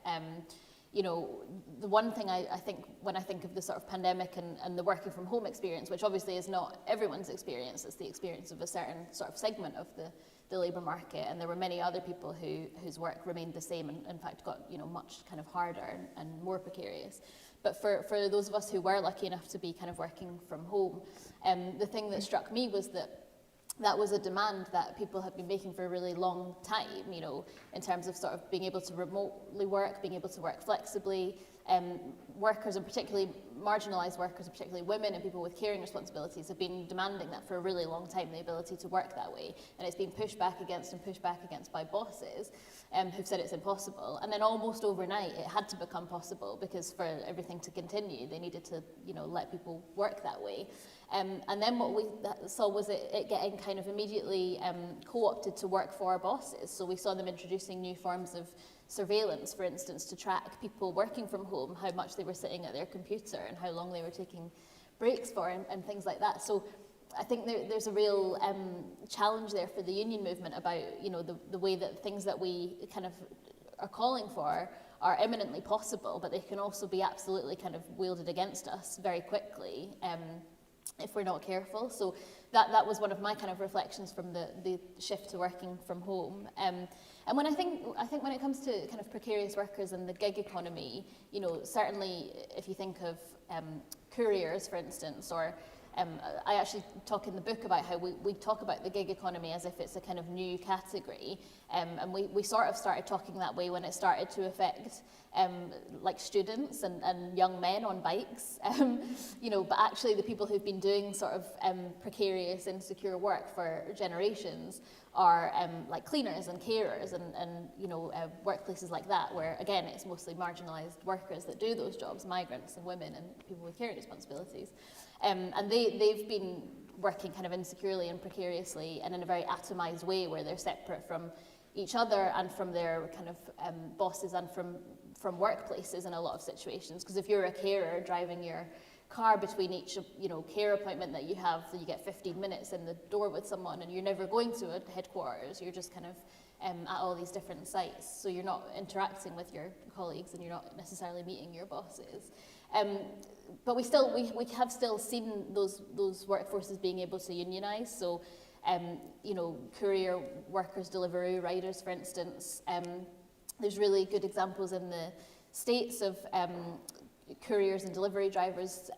you know, the one thing I think when I think of the sort of pandemic and the working from home experience, which obviously is not everyone's experience, it's the experience of a certain sort of segment of the labour market, and there were many other people whose work remained the same and in fact got, you know, much kind of harder and more precarious. But for those of us who were lucky enough to be kind of working from home, the thing that struck me was that was a demand that people have been making for a really long time, you know, in terms of sort of being able to remotely work, being able to work flexibly. Workers, and particularly marginalised workers, and particularly women and people with caring responsibilities, have been demanding that for a really long time, the ability to work that way. And it's been pushed back against by bosses who've said it's impossible. And then almost overnight, it had to become possible, because for everything to continue, they needed to, you know, let people work that way. And then what we saw was it getting kind of immediately co-opted to work for bosses. So we saw them introducing new forms of surveillance, for instance, to track people working from home, how much they were sitting at their computer and how long they were taking breaks for, and things like that. So I think there's a real challenge there for the union movement about, you know, the way that things that we kind of are calling for are eminently possible, but they can also be absolutely kind of wielded against us very quickly if we're not careful. So that was one of my kind of reflections from the shift to working from home. And when I think when it comes to kind of precarious workers and the gig economy, you know, certainly if you think of couriers, for instance, or I actually talk in the book about how we talk about the gig economy as if it's a kind of new category, and we sort of started talking that way when it started to affect like students and young men on bikes, you know, but actually the people who've been doing sort of precarious, insecure work for generations are like cleaners and carers and you know, workplaces like that, where again it's mostly marginalised workers that do those jobs, migrants and women and people with caring responsibilities. And they've been working kind of insecurely and precariously and in a very atomised way, where they're separate from each other and from their kind of bosses and from workplaces in a lot of situations. Because if you're a carer driving your car between each, you know, care appointment that you have, so you get 15 minutes in the door with someone and you're never going to a headquarters, you're just kind of at all these different sites, so you're not interacting with your colleagues and you're not necessarily meeting your bosses. But we have still seen those workforces being able to unionise. So, you know, courier workers, Deliveroo riders, for instance. There's really good examples in the States of couriers and delivery drivers.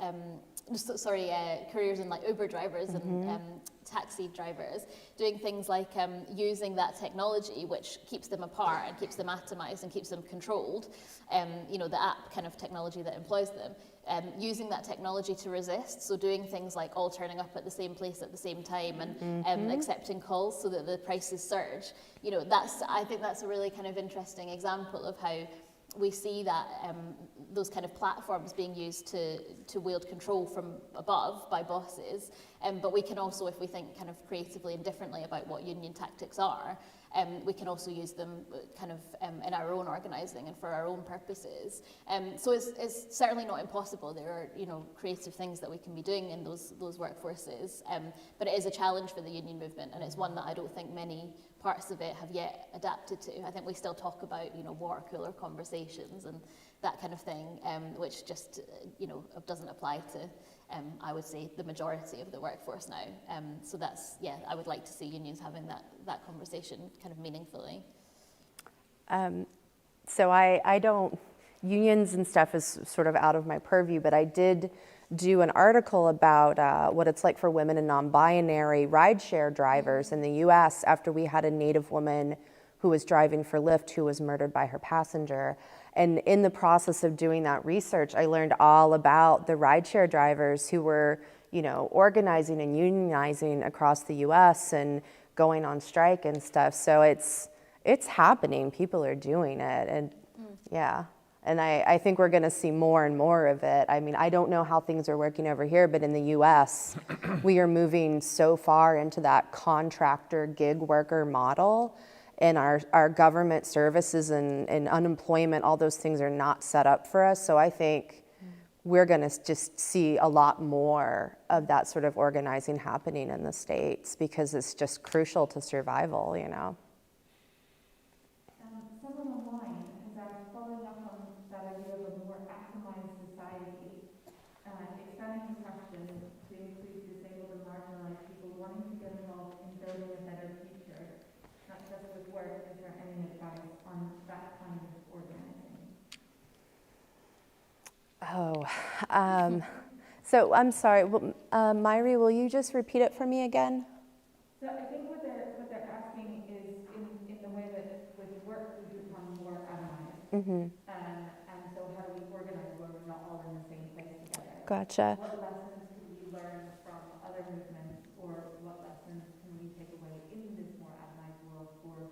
Couriers and like Uber drivers and taxi drivers doing things like using that technology, which keeps them apart and keeps them atomised and keeps them controlled. You know, the app kind of technology that employs them. Using that technology to resist, so doing things like all turning up at the same place at the same time and accepting calls so that the prices surge. You know, I think that's a really kind of interesting example of how we see that those kind of platforms being used to wield control from above by bosses, but we can also, if we think kind of creatively and differently about what union tactics are, we can also use them kind of in our own organising and for our own purposes. So it's certainly not impossible. There are, you know, creative things that we can be doing in those workforces, but it is a challenge for the union movement, and it's one that I don't think many parts of it have yet adapted to. I think we still talk about, you know, water cooler conversations and that kind of thing, which just, you know, doesn't apply to, I would say, the majority of the workforce now. So that's, yeah, I would like to see unions having that conversation kind of meaningfully. So I don't, unions and stuff is sort of out of my purview, but I did do an article about what it's like for women and non-binary rideshare drivers in the US after we had a Native woman who was driving for Lyft who was murdered by her passenger. And in the process of doing that research, I learned all about the rideshare drivers who were, you know, organizing and unionizing across the US and going on strike and stuff. So it's happening, people are doing it, and yeah. And I think we're gonna see more and more of it. I mean, I don't know how things are working over here, but in the US, we are moving so far into that contractor gig worker model, and our government services and unemployment, all those things are not set up for us. So I think we're gonna just see a lot more of that sort of organizing happening in the States, because it's just crucial to survival, you know. Someone online has asked, following up on that idea So I'm sorry, Myri, will you just repeat it for me again? So I think what they're asking is in the way that with work we become more atomized. Mm-hmm. And so how do we organize when we're not all in the same place together? Gotcha. What lessons can we learn from other movements, or what lessons can we take away in this more atomized world for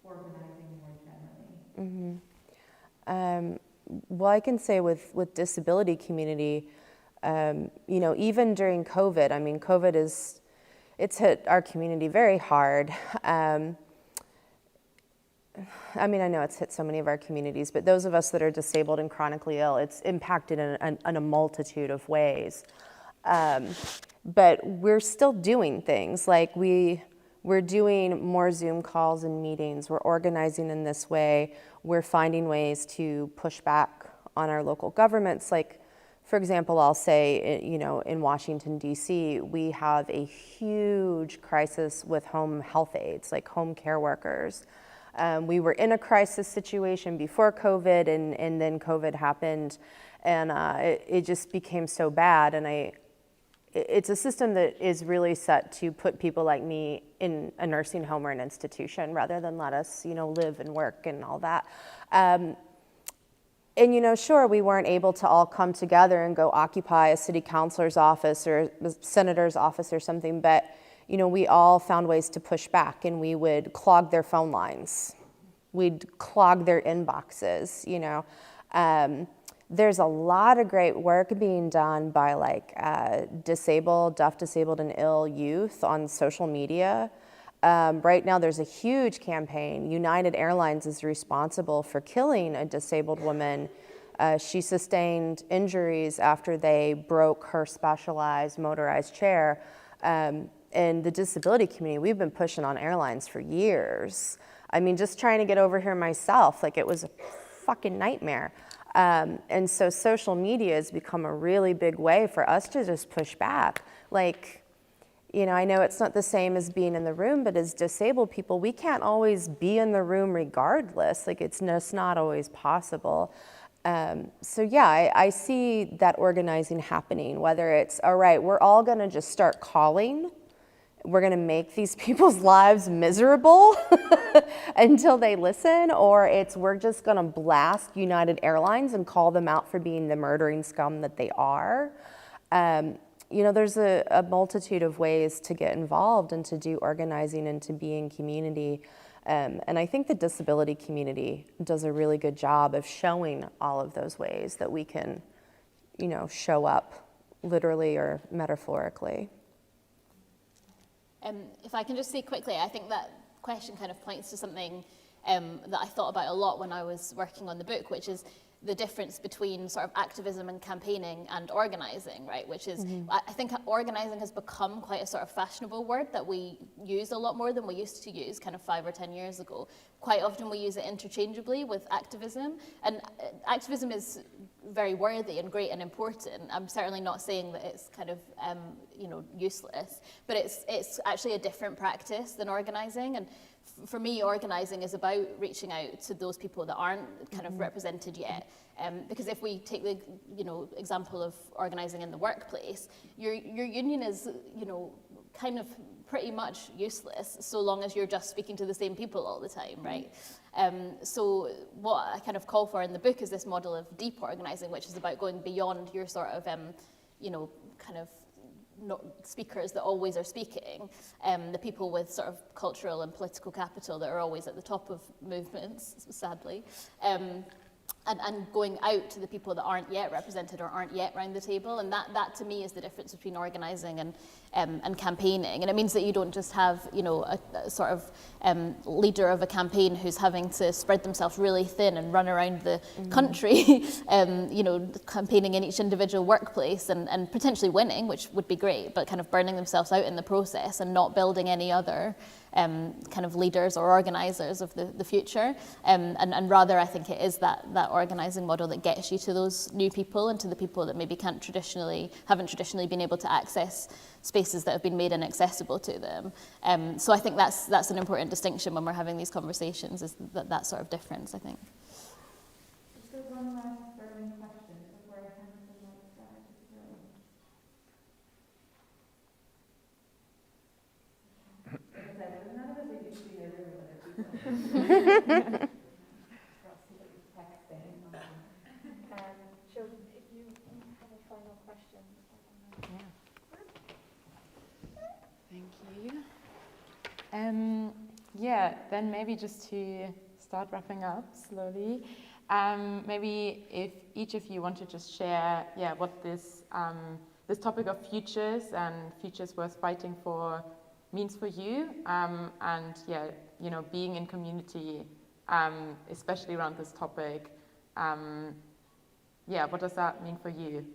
organizing more generally? Mm-hmm. Well, I can say with disability community, even during COVID, I mean, COVID it's hit our community very hard. I mean, I know it's hit so many of our communities, but those of us that are disabled and chronically ill, it's impacted in a multitude of ways. But we're still doing things, like we're doing more Zoom calls and meetings, we're organizing in this way, we're finding ways to push back on our local governments. Like, for example, I'll say, in Washington, D.C., we have a huge crisis with home health aides, like home care workers. We were in a crisis situation before COVID, and then COVID happened, and it just became so bad. And it's a system that is really set to put people like me in a nursing home or an institution rather than let us, live and work and all that. And, sure, we weren't able to all come together and go occupy a city councilor's office or a senator's office or something, but, we all found ways to push back, and we would clog their phone lines. We'd clog their inboxes, There's a lot of great work being done by deaf, disabled, and ill youth on social media. Right now, there's a huge campaign. United Airlines is responsible for killing a disabled woman. She sustained injuries after they broke her specialized motorized chair. And the disability community, we've been pushing on airlines for years. I mean, just trying to get over here myself, it was a fucking nightmare. And so social media has become a really big way for us to just push back. I know it's not the same as being in the room, but as disabled people, we can't always be in the room regardless. It's just not always possible. I see that organizing happening, whether it's, all right, we're all gonna just start calling, we're gonna make these people's lives miserable until they listen, or it's we're just gonna blast United Airlines and call them out for being the murdering scum that they are. There's a multitude of ways to get involved and to do organizing and to be in community. And I think the disability community does a really good job of showing all of those ways that we can, show up literally or metaphorically. If I can just say quickly, I think that question kind of points to something that I thought about a lot when I was working on the book, which is the difference between sort of activism and campaigning and organizing, right? Which is, I think organizing has become quite a sort of fashionable word that we use a lot more than we used to use kind of 5 or 10 years ago. Quite often we use it interchangeably with activism, and activism is very worthy and great and important. I'm certainly not saying that it's kind of, useless, but it's actually a different practice than organizing. And for me, organizing is about reaching out to those people that aren't kind of represented yet. Because if we take the example of organizing in the workplace, your union is kind of pretty much useless so long as you're just speaking to the same people all the time, right? So what I kind of call for in the book is this model of deep organizing, which is about going beyond your sort of kind of not speakers that always are speaking, the people with sort of cultural and political capital that are always at the top of movements, sadly, and going out to the people that aren't yet represented or aren't yet round the table. And that to me is the difference between organising and campaigning. And it means that you don't just have, a sort of leader of a campaign who's having to spread themselves really thin and run around the country, campaigning in each individual workplace and potentially winning, which would be great, but kind of burning themselves out in the process and not building any other kind of leaders or organisers of the future. And rather, I think it is that organising model that gets you to those new people and to the people that maybe haven't traditionally been able to access spaces that have been made inaccessible to them. So I think that's an important distinction when we're having these conversations, is that sort of difference, I think. Just one last burning question before I hand So if you have a final question. Thank you. Yeah, then maybe just to start wrapping up slowly, maybe if each of you want to just share, what this this topic of futures and futures worth fighting for means for you, and being in community, especially around this topic. What does that mean for you?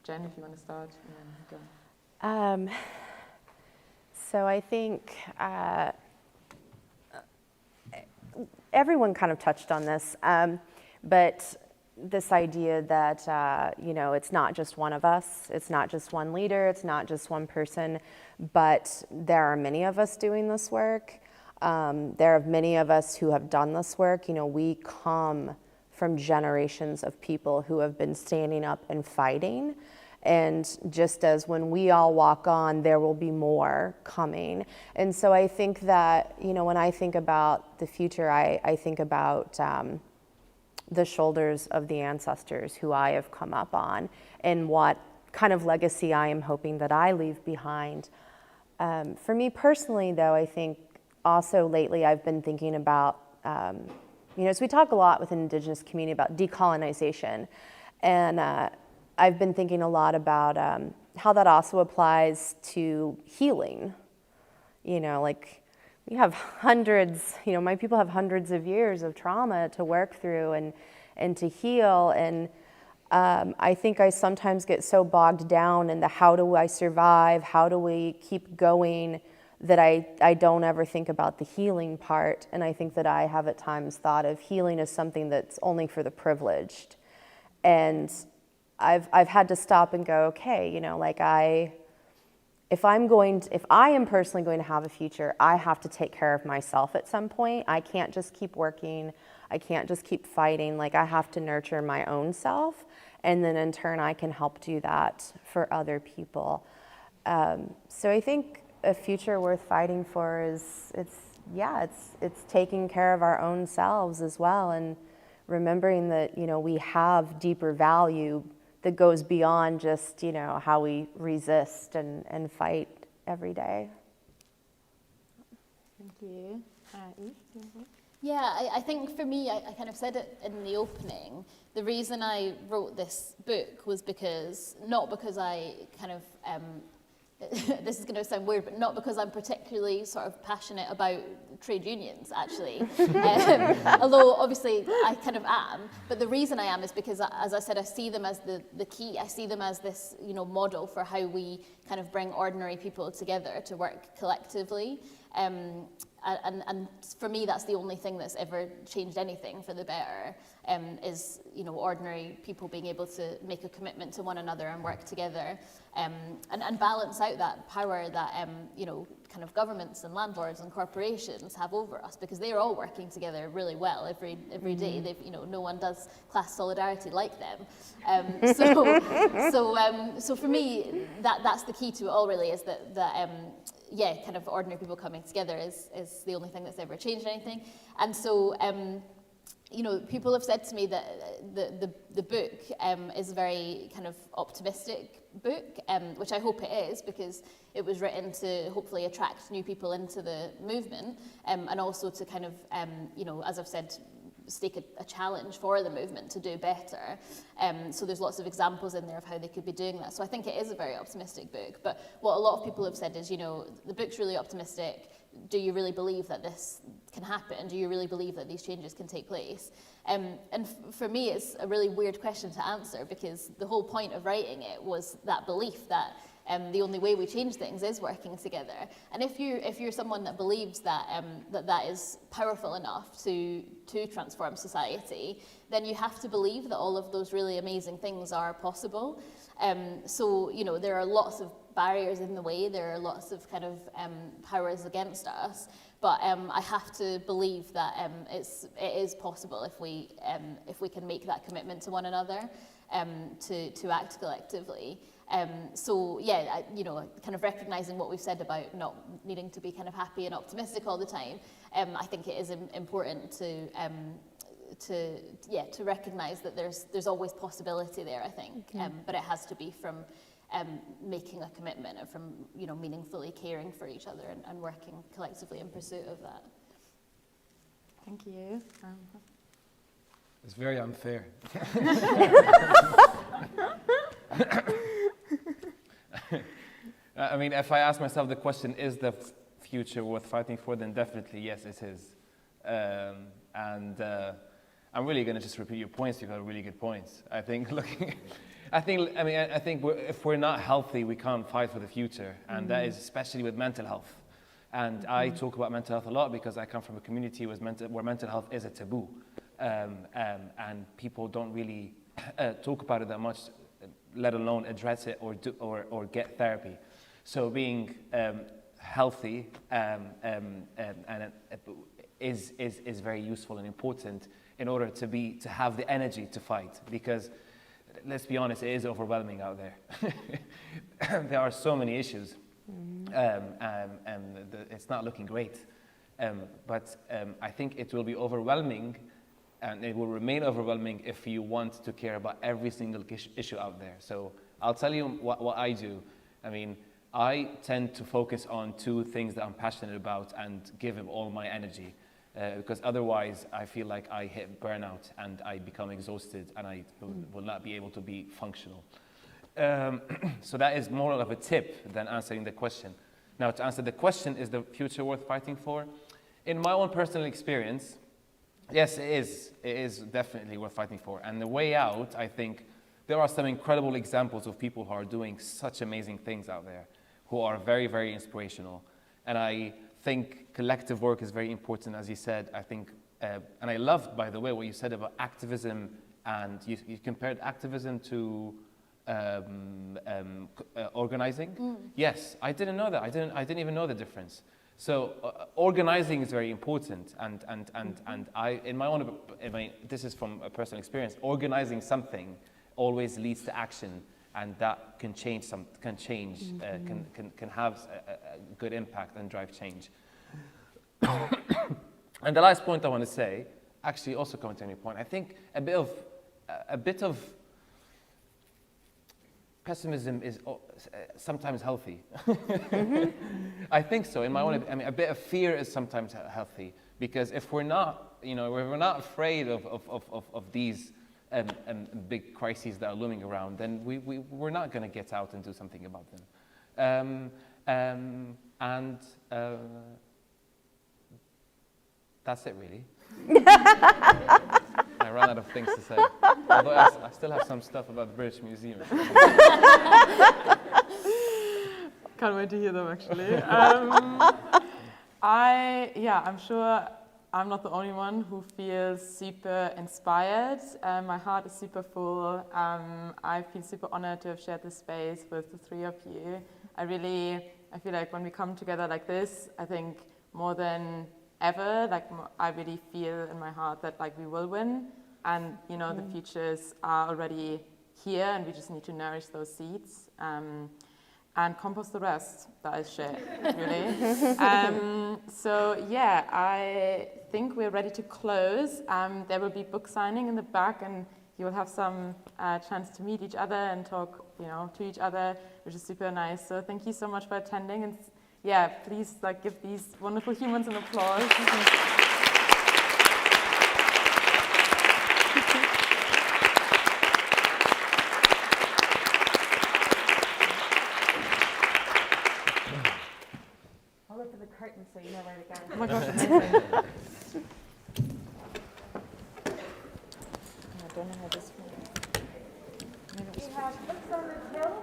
Jen, if you want to start, and then go. So I think everyone kind of touched on this, but this idea that, it's not just one of us, it's not just one leader, it's not just one person, but there are many of us doing this work. There are many of us who have done this work. We come from generations of people who have been standing up and fighting. And just as when we all walk on, there will be more coming. And so I think that, when I think about the future, I think about the shoulders of the ancestors who I have come up on and what kind of legacy I am hoping that I leave behind. For me personally, though, I think also lately I've been thinking about, so we talk a lot with an Indigenous community about decolonization. And I've been thinking a lot about how that also applies to healing. We have hundreds, my people have hundreds of years of trauma to work through and to heal. And I think I sometimes get so bogged down in the how do I survive, how do we keep going, that I don't ever think about the healing part. And I think that I have at times thought of healing as something that's only for the privileged. And I've had to stop and go, okay, if I am personally going to have a future, I have to take care of myself at some point. I can't just keep working. I can't just keep fighting. I have to nurture my own self. And then in turn, I can help do that for other people. So I think a future worth fighting for is, it's taking care of our own selves as well. And remembering that, we have deeper value that goes beyond just, how we resist and fight every day. Thank you. Eve? Yeah, I think for me, I kind of said it in the opening, the reason I wrote this book was not because I kind of, this is going to sound weird, but not because I'm particularly sort of passionate about trade unions, actually. Although, obviously, I kind of am. But the reason I am is because, as I said, I see them as the key. I see them as this, model for how we kind of bring ordinary people together to work collectively. And for me, that's the only thing that's ever changed anything for the better, is, ordinary people being able to make a commitment to one another and work together, and balance out that power that, kind of governments and landlords and corporations have over us, because they're all working together really well every day. They've, no one does class solidarity like them. So for me, that's the key to it all, really, is that kind of ordinary people coming together is the only thing that's ever changed anything. And so, people have said to me that the book is a very kind of optimistic book, which I hope it is, because it was written to hopefully attract new people into the movement, and also to kind of, as I've said, stake a challenge for the movement to do better. So there's lots of examples in there of how they could be doing that. So I think it is a very optimistic book. But what a lot of people have said is, the book's really optimistic. Do you really believe that this can happen? Do you really believe that these changes can take place? And for me, it's a really weird question to answer, because the whole point of writing it was that belief that the only way we change things is working together. And if you're someone that believes that that is powerful enough to transform society, then you have to believe that all of those really amazing things are possible. So there are lots of barriers in the way. There are lots of kind of powers against us. But I have to believe that it is possible if we can make that commitment to one another, to act collectively. So yeah, kind of recognizing what we've said about not needing to be kind of happy and optimistic all the time. I think it is important to recognize that there's always possibility there, I think, but it has to be from making a commitment and from meaningfully caring for each other and working collectively in pursuit of that. Thank you. It's very unfair. I mean, if I ask myself the question, is the future worth fighting for, then definitely yes, it is. I'm really going to just repeat your points. You got really good points. I think if we're not healthy, we can't fight for the future, and that is especially with mental health. And I talk about mental health a lot because I come from a community where mental health is a taboo, and people don't really talk about it that much, let alone address it or get therapy. So being healthy is very useful and important in order to have the energy to fight, because let's be honest, it is overwhelming out there. There are so many issues, and it's not looking great. But I think it will be overwhelming, and it will remain overwhelming if you want to care about every single issue out there. So I'll tell you what I do. I mean, I tend to focus on 2 things that I'm passionate about and give them all my energy. Because otherwise I feel like I hit burnout and I become exhausted and I will not be able to be functional. So that is more of a tip than answering the question. Now, to answer the question, is the future worth fighting for? In my own personal experience, yes, it is. It is definitely worth fighting for. And the way out, I think, there are some incredible examples of people who are doing such amazing things out there, who are very, very inspirational. And I think collective work is very important, as you said. I think, and I loved, by the way, what you said about activism, and you compared activism to organizing. This I didn't know that. I didn't even know the difference. So organizing is very important, and this is from a personal experience. Organizing something always leads to action, and that can have a good impact and drive change. And the last point I want to say, actually also commenting on your point, I think a bit of pessimism is sometimes healthy. I think so. In my own, I mean, a bit of fear is sometimes healthy, because if we're not, if we're not afraid of these big crises that are looming around, then we're not going to get out and do something about them. That's it, really. I ran out of things to say. Although I still have some stuff about the British Museum. Can't wait to hear them, actually. I'm sure I'm not the only one who feels super inspired. My heart is super full. I feel super honored to have shared this space with the 3 of you. I feel like when we come together like this, I think more than ever, I really feel in my heart that we will win, and the futures are already here, and we just need to nourish those seeds and compost the rest that is shit, really. So yeah, I think we're ready to close. There will be book signing in the back, and you will have some chance to meet each other and talk, to each other, which is super nice. So thank you so much for attending, and yeah, please give these wonderful humans an applause. I'll look at the curtain so you know where to go. Oh my gosh, amazing. I don't know how this works. We have books on the hill.